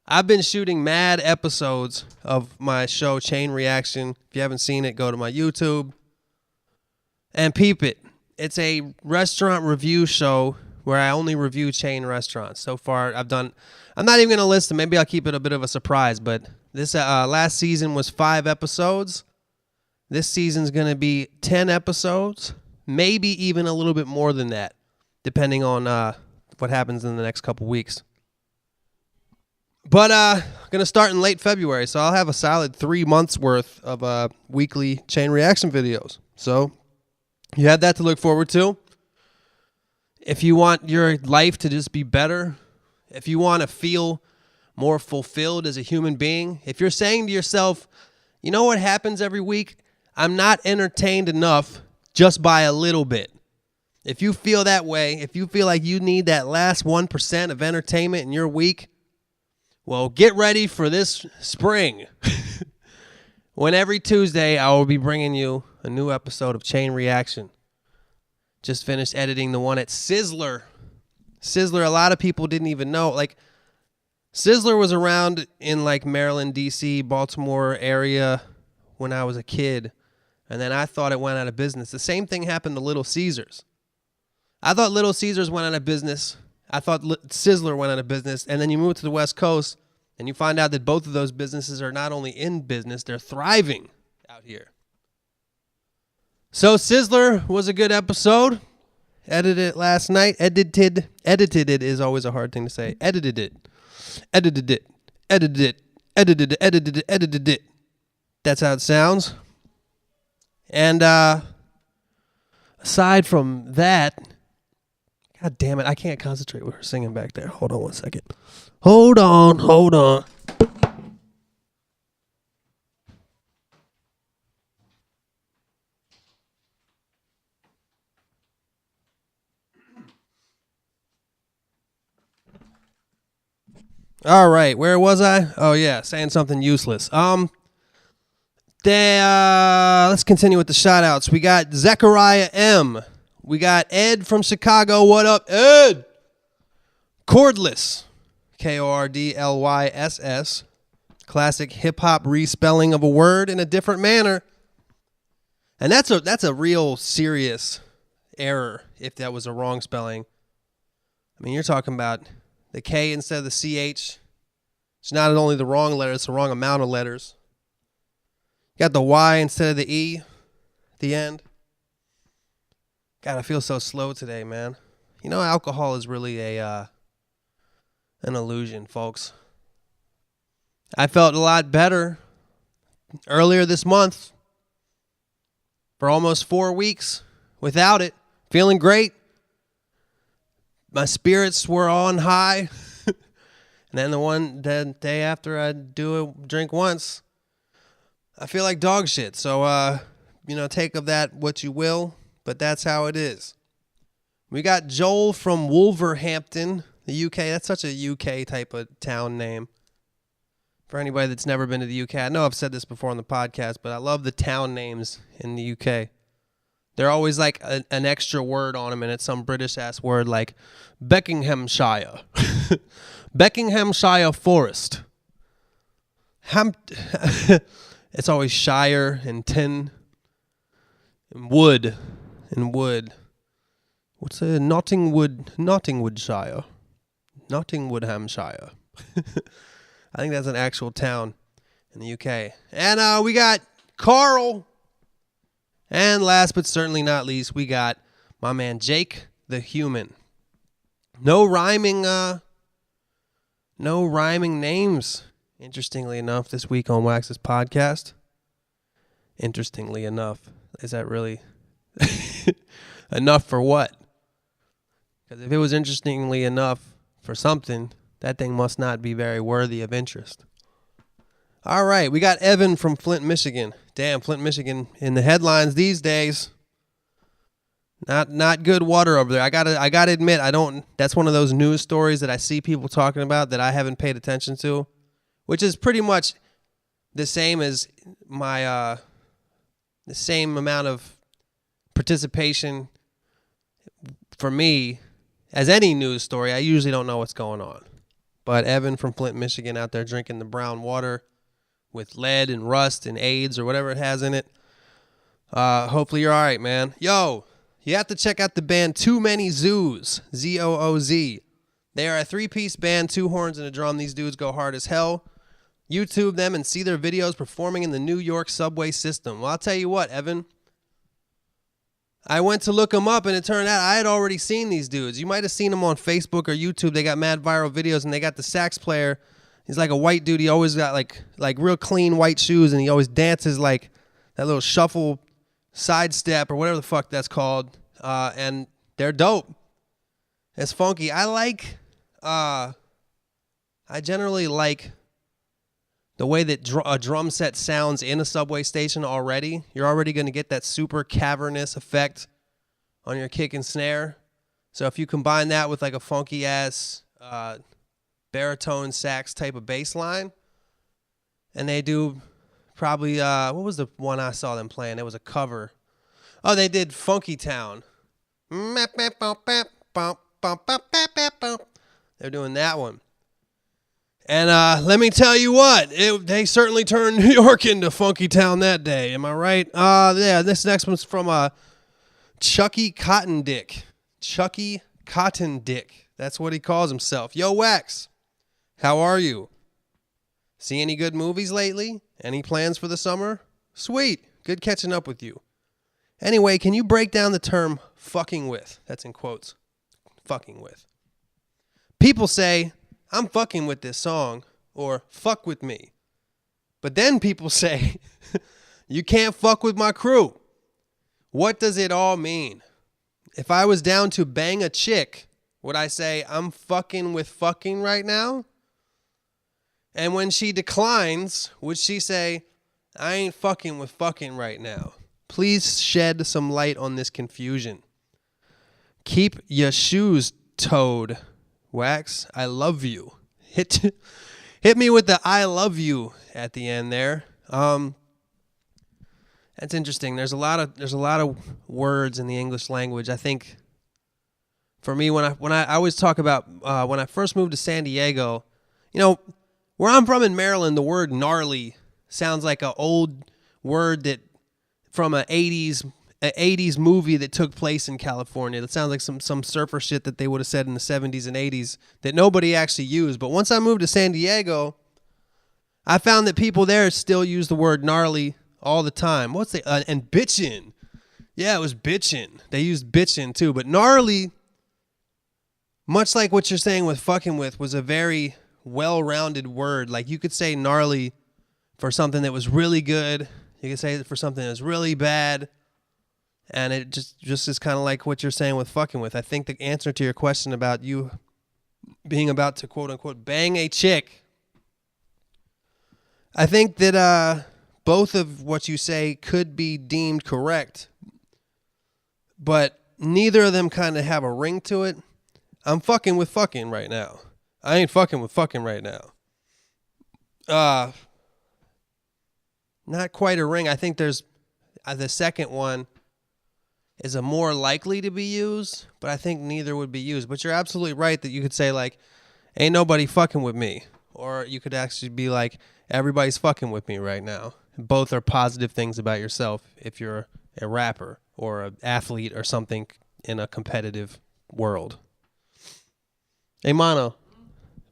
I've been shooting mad episodes of my show Chain Reaction. If you haven't seen it, go to my YouTube and peep it. It's a restaurant review show where I only review chain restaurants. So far, I'm not even going to list them. Maybe I'll keep it a bit of a surprise, but this last season was 5 episodes. This season's going to be 10 episodes, maybe even a little bit more than that, depending on what happens in the next couple weeks. But I'm going to start in late February, so I'll have a solid 3 months worth of weekly chain reaction videos. So you have that to look forward to. If you want your life to just be better, if you want to feel more fulfilled as a human being, if you're saying to yourself, you know what happens every week? I'm not entertained enough just by a little bit. If you feel that way, if you feel like you need that last 1% of entertainment in your week, well, get ready for this spring. When every Tuesday I will be bringing you a new episode of Chain Reaction. Just finished editing the one at Sizzler. Sizzler, a lot of people didn't even know. Like, Sizzler was around in like Maryland, D.C., Baltimore area when I was a kid. And then I thought it went out of business. The same thing happened to Little Caesars. I thought Little Caesars went out of business. I thought Sizzler went out of business. And then you move to the West Coast and you find out that both of those businesses are not only in business, they're thriving out here. So Sizzler was a good episode. Edited it last night. Edited it is always a hard thing to say. Edited it. That's how it sounds. And aside from that, God damn it, I can't concentrate with her singing back there. Hold on one second. Hold on. All right, where was I? Oh yeah, saying something useless. Let's continue with the shout outs. We got Zechariah M. We got Ed from Chicago. What up, Ed? Cordless. Kordlyss. Classic hip hop respelling of a word in a different manner. And that's a real serious error if that was a wrong spelling. I mean, you're talking about the K instead of the CH. It's not only the wrong letter, it's the wrong amount of letters. You got the Y instead of the E at the end. God, I feel so slow today, man. You know, alcohol is really an illusion, folks. I felt a lot better earlier this month for almost 4 weeks without it. Feeling great. My spirits were on high. And then the day after I drink once, I feel like dog shit. So, take of that what you will, but that's how it is. We got Joel from Wolverhampton, the UK. That's such a UK type of town name. For anybody that's never been to the UK, I know I've said this before on the podcast, but I love the town names in the UK. They're always like an extra word on them, and it's some British-ass word like Beckinghamshire. Beckinghamshire Forest. It's always Shire and Tin and Wood and Wood. What's a Nottingwoodshire? Nottingwoodhamshire. I think that's an actual town in the UK. And we got Carl. And last but certainly not least, we got my man Jake the Human. No rhyming names, interestingly enough, this week on Wax's podcast. Interestingly enough. Is that really enough for what? Because if it was interestingly enough for something, that thing must not be very worthy of interest. All right, we got Evan from Flint, Michigan. Damn, Flint, Michigan in the headlines these days. Not good water over there. I gotta admit, that's one of those news stories that I see people talking about that I haven't paid attention to, which is pretty much the same as my the same amount of participation for me as any news story. I usually don't know what's going on. But Evan from Flint, Michigan out there drinking the brown water with lead and rust and AIDS or whatever it has in it. Hopefully you're all right, man. Yo, you have to check out the band Too Many Zoos, Z-O-O-Z. They are a 3-piece band, 2 horns and a drum. These dudes go hard as hell. YouTube them and see their videos performing in the New York subway system. Well, I'll tell you what, Evan. I went to look them up, and it turned out I had already seen these dudes. You might have seen them on Facebook or YouTube. They got mad viral videos, and they got the sax player. He's like a white dude. He always got like real clean white shoes, and he always dances like that little shuffle sidestep or whatever the fuck that's called. And they're dope. It's funky. I generally like the way that a drum set sounds in a subway station already. You're already going to get that super cavernous effect on your kick and snare. So if you combine that with like a funky ass baritone sax type of bass line, and they do probably, what was the one I saw them playing? It was a cover. Oh, they did Funky Town. They're doing that one. And let me tell you what, they certainly turned New York into Funky Town that day. Am I right? Yeah, this next one's from Chucky Cotton Dick. Chucky Cotton Dick. That's what he calls himself. Yo, Wax, how are you? See any good movies lately? Any plans for the summer? Sweet. Good catching up with you. Anyway, can you break down the term fucking with? That's in quotes. Fucking with. People say, I'm fucking with this song, or fuck with me. But then people say, you can't fuck with my crew. What does it all mean? If I was down to bang a chick, would I say, I'm fucking with fucking right now? And when she declines, would she say, I ain't fucking with fucking right now? Please shed some light on this confusion. Keep your shoes toed. Wax, I love you. hit me with the "I love you" at the end there. That's interesting. There's a lot of words in the English language. I think for me, when I always talk about when I first moved to San Diego, where I'm from in Maryland, the word gnarly sounds like an old word that from an 80s movie that took place in California. That sounds like some surfer shit that they would have said in the 70s and 80s that nobody actually used. But once I moved to San Diego, I found that people there still use the word gnarly all the time. And bitchin'. Yeah, it was bitchin'. They used bitchin' too. But gnarly, much like what you're saying with fucking with, was a very well-rounded word. Like you could say gnarly for something that was really good. You could say it for something that was really bad. And it just is kind of like what you're saying with fucking with. I think the answer to your question about you being about to quote unquote bang a chick, I think that both of what you say could be deemed correct, but neither of them kind of have a ring to it. I'm fucking with fucking right now. I ain't fucking with fucking right now. Not quite a ring. I think there's the second one is a more likely to be used, but I think neither would be used. But you're absolutely right that you could say like, ain't nobody fucking with me. Or you could actually be like, everybody's fucking with me right now. Both are positive things about yourself if you're a rapper or an athlete or something in a competitive world. Hey, Mono,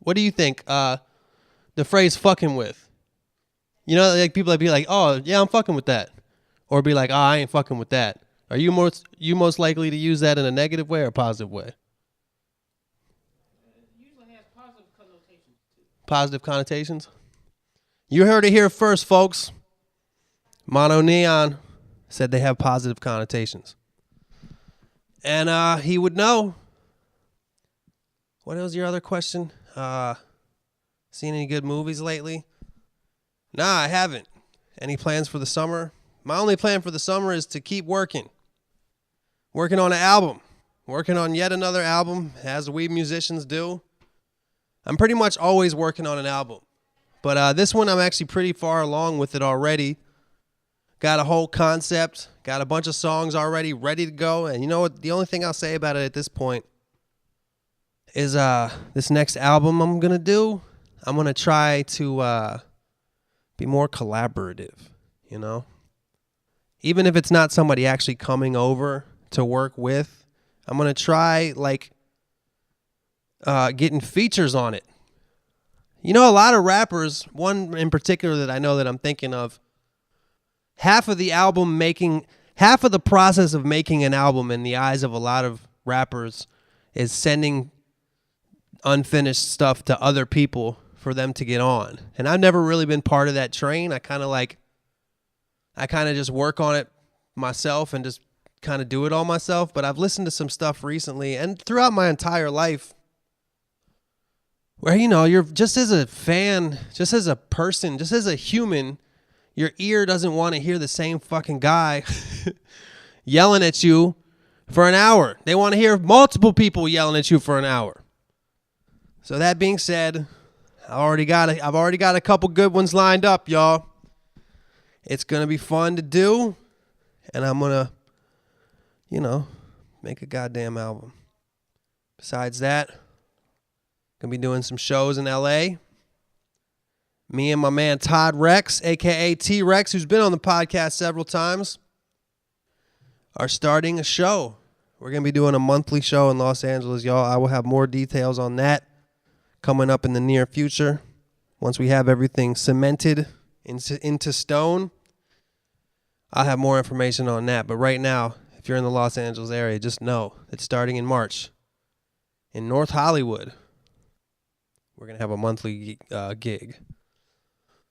what do you think? The phrase fucking with. Like people that be like, oh, yeah, I'm fucking with that. Or be like, oh, I ain't fucking with that. Are you most likely to use that in a negative way or a positive way? It usually has positive connotations too. Positive connotations? You heard it here first, folks. MonoNeon said they have positive connotations. And he would know. What was your other question? Seen any good movies lately? Nah, I haven't. Any plans for the summer? My only plan for the summer is to keep working. Working on an album. Working on yet another album, as we musicians do. I'm pretty much always working on an album. But this one, I'm actually pretty far along with it already. Got a whole concept. Got a bunch of songs already ready to go. And you know what? The only thing I'll say about it at this point is this next album I'm going to do, I'm going to try to be more collaborative, Even if it's not somebody actually coming over to work with, I'm going to try, getting features on it. A lot of rappers, one in particular that I know that I'm thinking of, half of the process of making an album in the eyes of a lot of rappers is sending unfinished stuff to other people for them to get on. And I've never really been part of that train. I kind of just work on it myself and just kind of do it all myself. But I've listened to some stuff recently and throughout my entire life where, you're just as a fan, just as a person, just as a human, your ear doesn't want to hear the same fucking guy yelling at you for an hour. They want to hear multiple people yelling at you for an hour. So that being said, I've already got a couple good ones lined up, y'all. It's going to be fun to do, and I'm going to, make a goddamn album. Besides that, going to be doing some shows in LA. Me and my man Todd Rex, a.k.a. T-Rex, who's been on the podcast several times, are starting a show. We're going to be doing a monthly show in Los Angeles, y'all. I will have more details on that coming up in the near future. Once we have everything cemented into stone, I'll have more information on that. But right now, if you're in the Los Angeles area, just know it's starting in March in North Hollywood. We're going to have a monthly gig.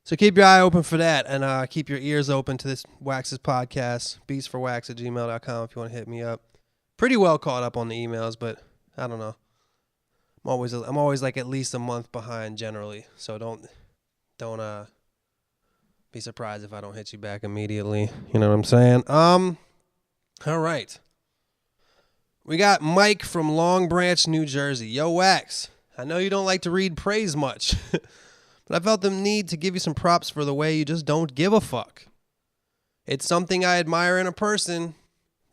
So keep your eye open for that, and keep your ears open to this Wax's podcast, beatsforwax@gmail.com if you want to hit me up. Pretty well caught up on the emails, but I don't know. I'm always like at least a month behind generally, so don't be surprised if I don't hit you back immediately. You know what I'm saying? All right. We got Mike from Long Branch, New Jersey. Yo, Wax. I know you don't like to read praise much, but I felt the need to give you some props for the way you just don't give a fuck. It's something I admire in a person.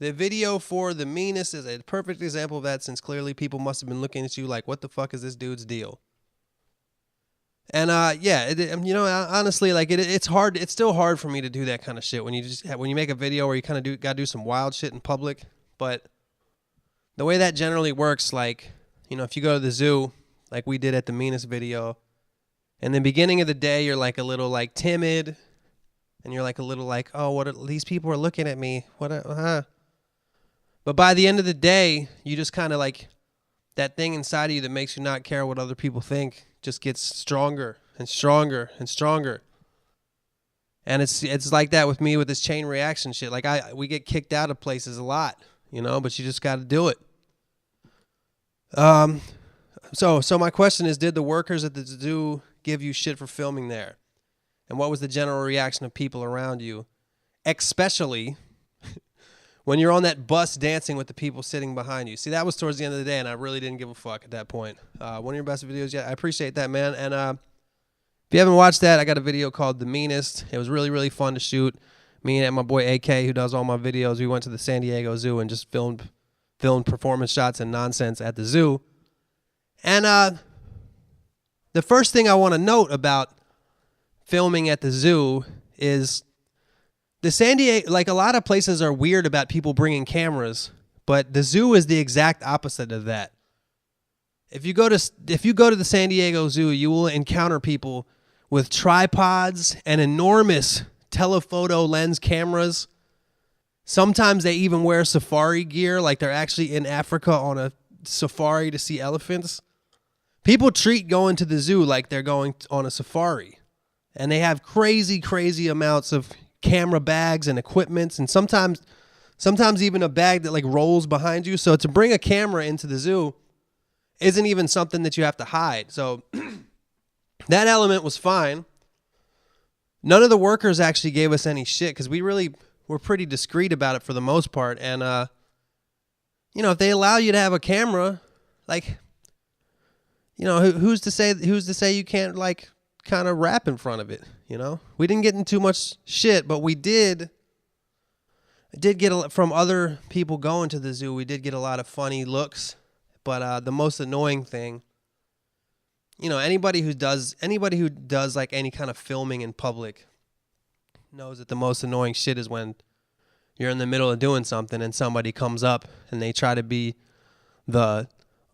The video for The Meanest is a perfect example of that, since clearly people must have been looking at you like, what the fuck is this dude's deal? And honestly, like it's hard. It's still hard for me to do that kind of shit when you make a video where you kind of gotta do some wild shit in public. But the way that generally works, like, if you go to the zoo, like we did at the Meanest video, in the beginning of the day, you're like a little like timid, and you're like a little like, oh, these people are looking at me? But by the end of the day, you just kind of like, that thing inside of you that makes you not care what other people think just gets stronger and stronger and stronger. And it's like that with me with this chain reaction shit. Like we get kicked out of places a lot, but you just got to do it. So my question is, did the workers at the zoo give you shit for filming there? And what was the general reaction of people around you? Especially when you're on that bus dancing with the people sitting behind you. See, that was towards the end of the day, and I really didn't give a fuck at that point. One of your best videos yet. I appreciate that, man. And if you haven't watched that, I got a video called The Meanest. It was really, really fun to shoot. Me and my boy AK, who does all my videos, we went to the San Diego Zoo and just filmed performance shots and nonsense at the zoo. And the first thing I want to note about filming at the zoo is the San Diego, like a lot of places are weird about people bringing cameras, but the zoo is the exact opposite of that. If you go to the San Diego Zoo, you will encounter people with tripods and enormous telephoto lens cameras. Sometimes they even wear safari gear, like they're actually in Africa on a safari to see elephants. People treat going to the zoo like they're going on a safari, and they have crazy, crazy amounts of camera bags and equipments, and sometimes even a bag that like rolls behind you. So to bring a camera into the zoo isn't even something that you have to hide. So that element was fine. None of the workers actually gave us any shit because we really were pretty discreet about it for the most part. And if they allow you to have a camera, like, who's to say you can't like kind of rap in front of it? We didn't get in too much shit, but we did get from other people going to the zoo. We did get a lot of funny looks, but the most annoying thing, anybody who does like any kind of filming in public knows that the most annoying shit is when you're in the middle of doing something and somebody comes up and they try to be the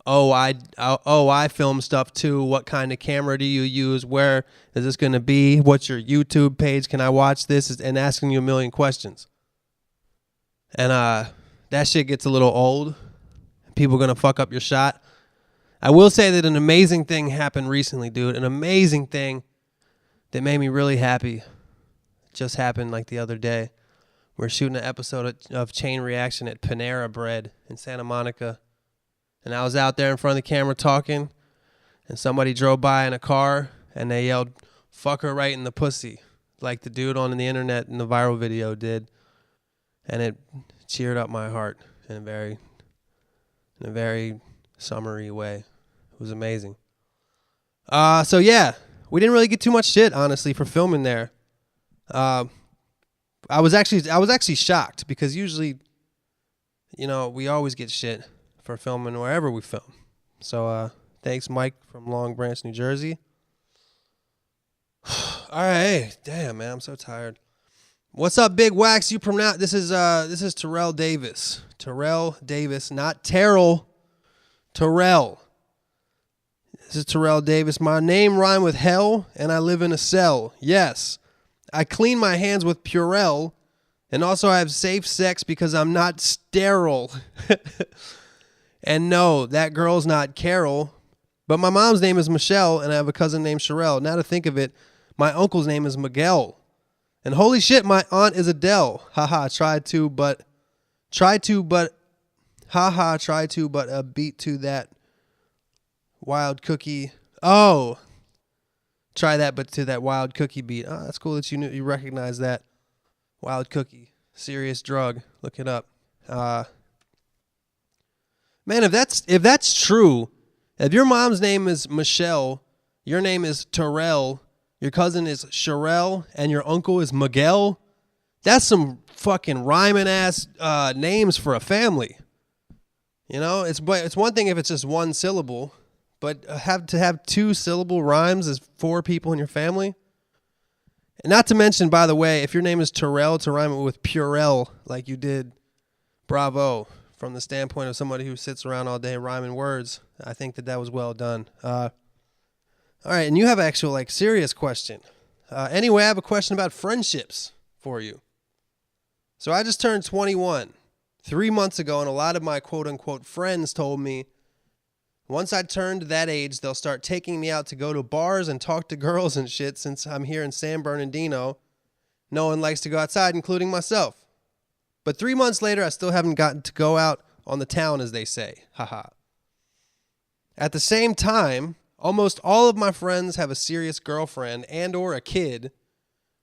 I film stuff too. What kind of camera do you use? Where is this going to be? What's your YouTube page? Can I watch this? And asking you a million questions. And that shit gets a little old. People are going to fuck up your shot. I will say that an amazing thing happened recently, dude. An amazing thing that made me really happy. It just happened like the other day. We're shooting an episode of Chain Reaction at Panera Bread in Santa Monica. And I was out there in front of the camera talking, and somebody drove by in a car, and they yelled, "Fuck her right in the pussy," like the dude on the internet in the viral video did. And it cheered up my heart in a very summery way. It was amazing. So yeah, we didn't really get too much shit, honestly, for filming there. I was actually shocked because usually, we always get shit for filming wherever we film. So thanks, Mike from Long Branch, New Jersey. All right, damn man, I'm so tired. What's up, Big Wax? You pronounce this is Terrell Davis. Terrell Davis, not Terrell. Terrell. This is Terrell Davis. My name rhyme with hell, and I live in a cell. Yes, I clean my hands with Purell, and also I have safe sex because I'm not sterile. And no, that girl's not Carol, but my mom's name is Michelle, and I have a cousin named Sherelle. Now to think of it, my uncle's name is Miguel. And holy shit, my aunt is Adele. Haha, tried to, but a beat to that wild cookie. Oh, try that, but to that wild cookie beat. Oh, that's cool that you recognize that. Wild cookie, serious drug. Look it up. Man, if that's true, If your mom's name is Michelle, your name is Terrell, your cousin is Sherelle, and your uncle is Miguel, that's some fucking rhyming ass names for a family. You know, it's one thing if it's just one syllable, but have 2-syllable rhymes as 4 people in your family. And not to mention, by the way, if your name is Terrell, to rhyme it with Purell, like you did, bravo. From the standpoint of somebody who sits around all day rhyming words, I think that was well done. All right, and you have an actual serious question. Anyway, I have a question about friendships for you. So I just turned 21 3 months ago, and a lot of my quote-unquote friends told me once I turned that age, they'll start taking me out to go to bars and talk to girls and shit since I'm here in San Bernardino. No one likes to go outside, including myself. But 3 months later, I still haven't gotten to go out on the town, as they say. Haha. At the same time, almost all of my friends have a serious girlfriend and or a kid,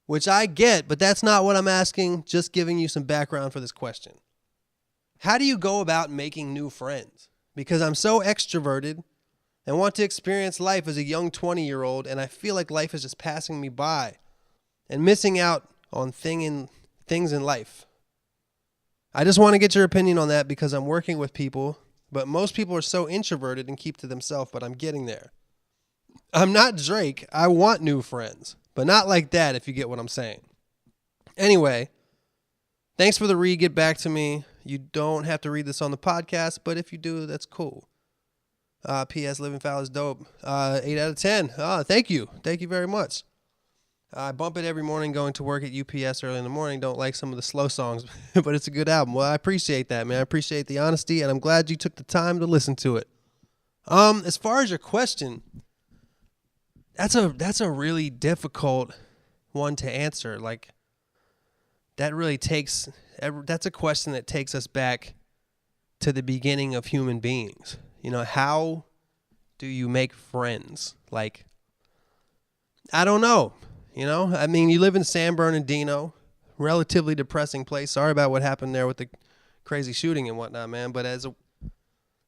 which I get, but that's not what I'm asking, just giving you some background for this question. How do you go about making new friends? Because I'm so extroverted and want to experience life as a young 20-year-old, and I feel like life is just passing me by and missing out on things in life. I just want to get your opinion on that because I'm working with people, but most people are so introverted and keep to themselves, but I'm getting there. I'm not Drake. I want new friends, but not like that, if you get what I'm saying. Anyway, thanks for the read. Get back to me. You don't have to read this on the podcast, but if you do, that's cool. P.S. Living Foul is dope. 8 out of 10. Thank you. Thank you very much. I bump it every morning going to work at UPS early in the morning. Don't like some of the slow songs, but it's a good album. Well, I appreciate that, man. I appreciate the honesty, and I'm glad you took the time to listen to it. As far as your question, that's a really difficult one to answer. That's a question that takes us back to the beginning of human beings. You know, how do you make friends? I don't know. You know, I mean, you live in San Bernardino, relatively depressing place. Sorry about what happened there with the crazy shooting and whatnot, man. But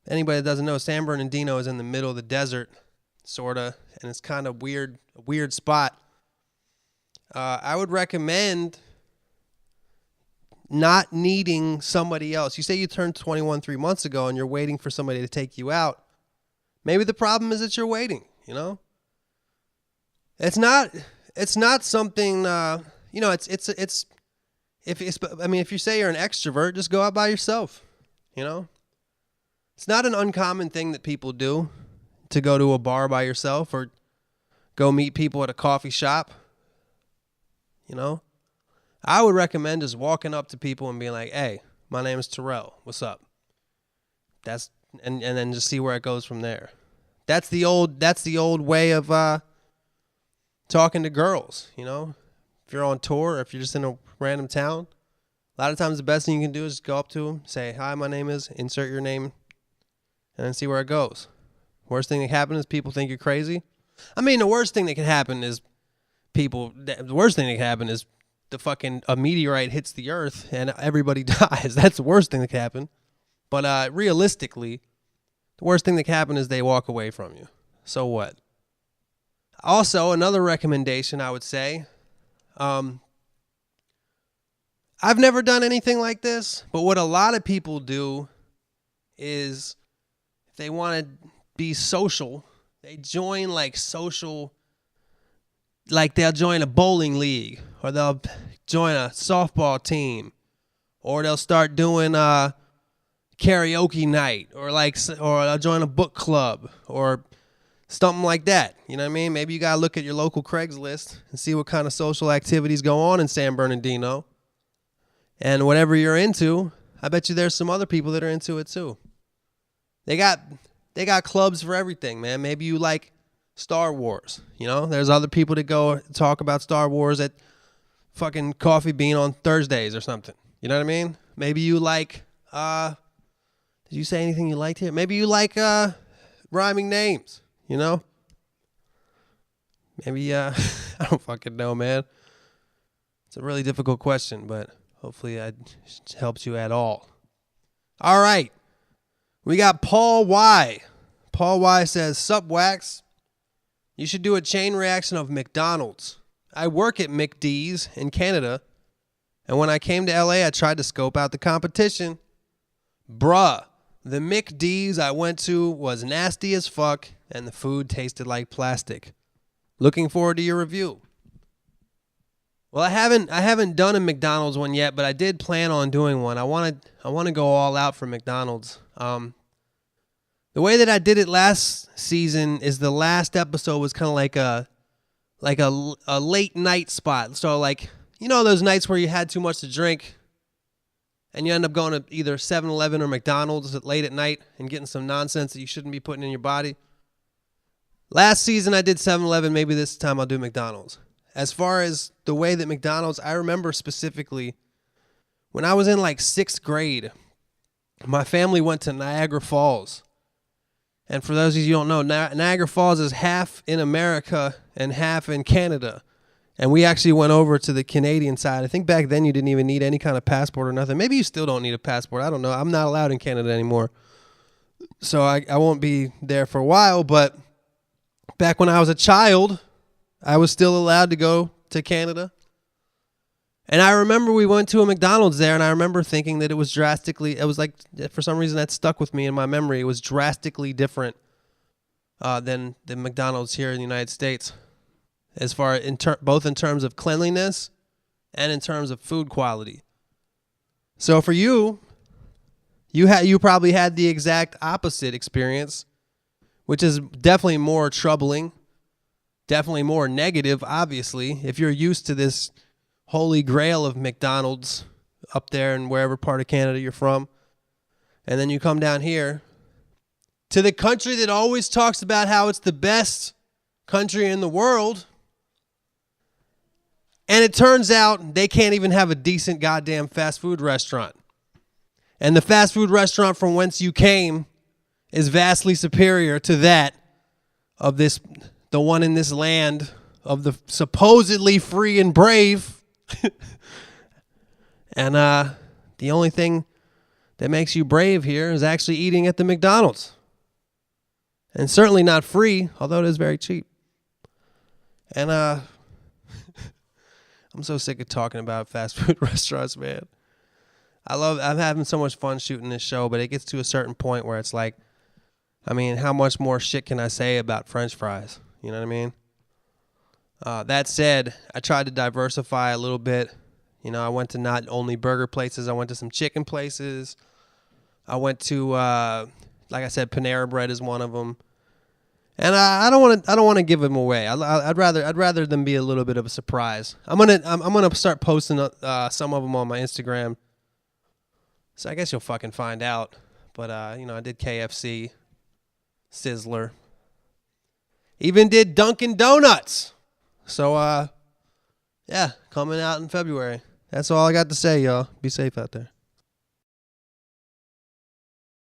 anybody that doesn't know, San Bernardino is in the middle of the desert, sort of, and it's kind of a weird spot. I would recommend not needing somebody else. You say you turned 21 3 months ago and you're waiting for somebody to take you out. Maybe the problem is that you're waiting, you know? It's not something, if you say you're an extrovert, just go out by yourself, you know? It's not an uncommon thing that people do to go to a bar by yourself or go meet people at a coffee shop, you know? I would recommend just walking up to people and being like, hey, my name is Terrell. What's up? And then just see where it goes from there. That's the old way of talking to girls, you know? If you're on tour or if you're just in a random town, a lot of times the best thing you can do is just go up to them, say, hi, my name is, insert your name, and then see where it goes. Worst thing that can happen is people think you're crazy. I mean, the worst thing that can happen is the fucking a meteorite hits the earth and everybody dies. That's the worst thing that can happen. But realistically, the worst thing that can happen is they walk away from you. So what? Also, another recommendation I would say, I've never done anything like this, but what a lot of people do is if they want to be social, they join they'll join a bowling league, or they'll join a softball team, or they'll start doing karaoke night, or they'll join a book club, or something like that. You know what I mean? Maybe you got to look at your local Craigslist and see what kind of social activities go on in San Bernardino. And whatever you're into, I bet you there's some other people that are into it too. They got clubs for everything, man. Maybe you like Star Wars, you know? There's other people that go talk about Star Wars at fucking Coffee Bean on Thursdays or something. You know what I mean? Maybe you like, did you say anything you liked here? Maybe you like rhyming names, you know? Maybe, I don't fucking know, man. It's a really difficult question, but hopefully it helps you at all. All right. We got Paul Y. Paul Y says, "Sup, Wax? You should do a chain reaction of McDonald's. I work at McD's in Canada, and when I came to LA, I tried to scope out the competition. Bruh, the McD's I went to was nasty as fuck, and the food tasted like plastic. Looking forward to your review." Well, I haven't done a McDonald's one yet, but I did plan on doing one. I want to go all out for McDonald's. The way that I did it last season is the last episode was kind of like a late night spot. So like, you know those nights where you had too much to drink and you end up going to either 7-Eleven or McDonald's late at night and getting some nonsense that you shouldn't be putting in your body. Last season I did 7-Eleven, maybe this time I'll do McDonald's. As far as the way that McDonald's, I remember specifically when I was in like 6th grade, my family went to Niagara Falls. And for those of you who don't know, Niagara Falls is half in America and half in Canada. And we actually went over to the Canadian side. I think back then you didn't even need any kind of passport or nothing. Maybe you still don't need a passport. I don't know. I'm not allowed in Canada anymore. So I won't be there for a while. But back when I was a child, I was still allowed to go to Canada. And I remember we went to a McDonald's there, and I remember thinking that it was like, for some reason that stuck with me in my memory. It was drastically different than the McDonald's here in the United States, as far both in terms of cleanliness and in terms of food quality. So for you probably had the exact opposite experience, which is definitely more troubling, definitely more negative, obviously, if you're used to this holy grail of McDonald's up there in wherever part of Canada you're from. And then you come down here to the country that always talks about how it's the best country in the world. And it turns out they can't even have a decent goddamn fast food restaurant. And the fast food restaurant from whence you came is vastly superior to that of the one in this land of the supposedly free and brave. And the only thing that makes you brave here is actually eating at the McDonald's. And certainly not free, although it is very cheap. And I'm so sick of talking about fast food restaurants, man. I'm having so much fun shooting this show, but it gets to a certain point where it's like, I mean, how much more shit can I say about French fries? You know what I mean? That said, I tried to diversify a little bit. You know, I went to not only burger places, I went to some chicken places. I went to, like I said, Panera Bread is one of them. And I don't want to give them away. I'd rather them be a little bit of a surprise. I'm gonna start posting some of them on my Instagram. So I guess you'll fucking find out. But you know, I did KFC, Sizzler, even did Dunkin' Donuts. So, yeah, coming out in February. That's all I got to say, y'all. Be safe out there.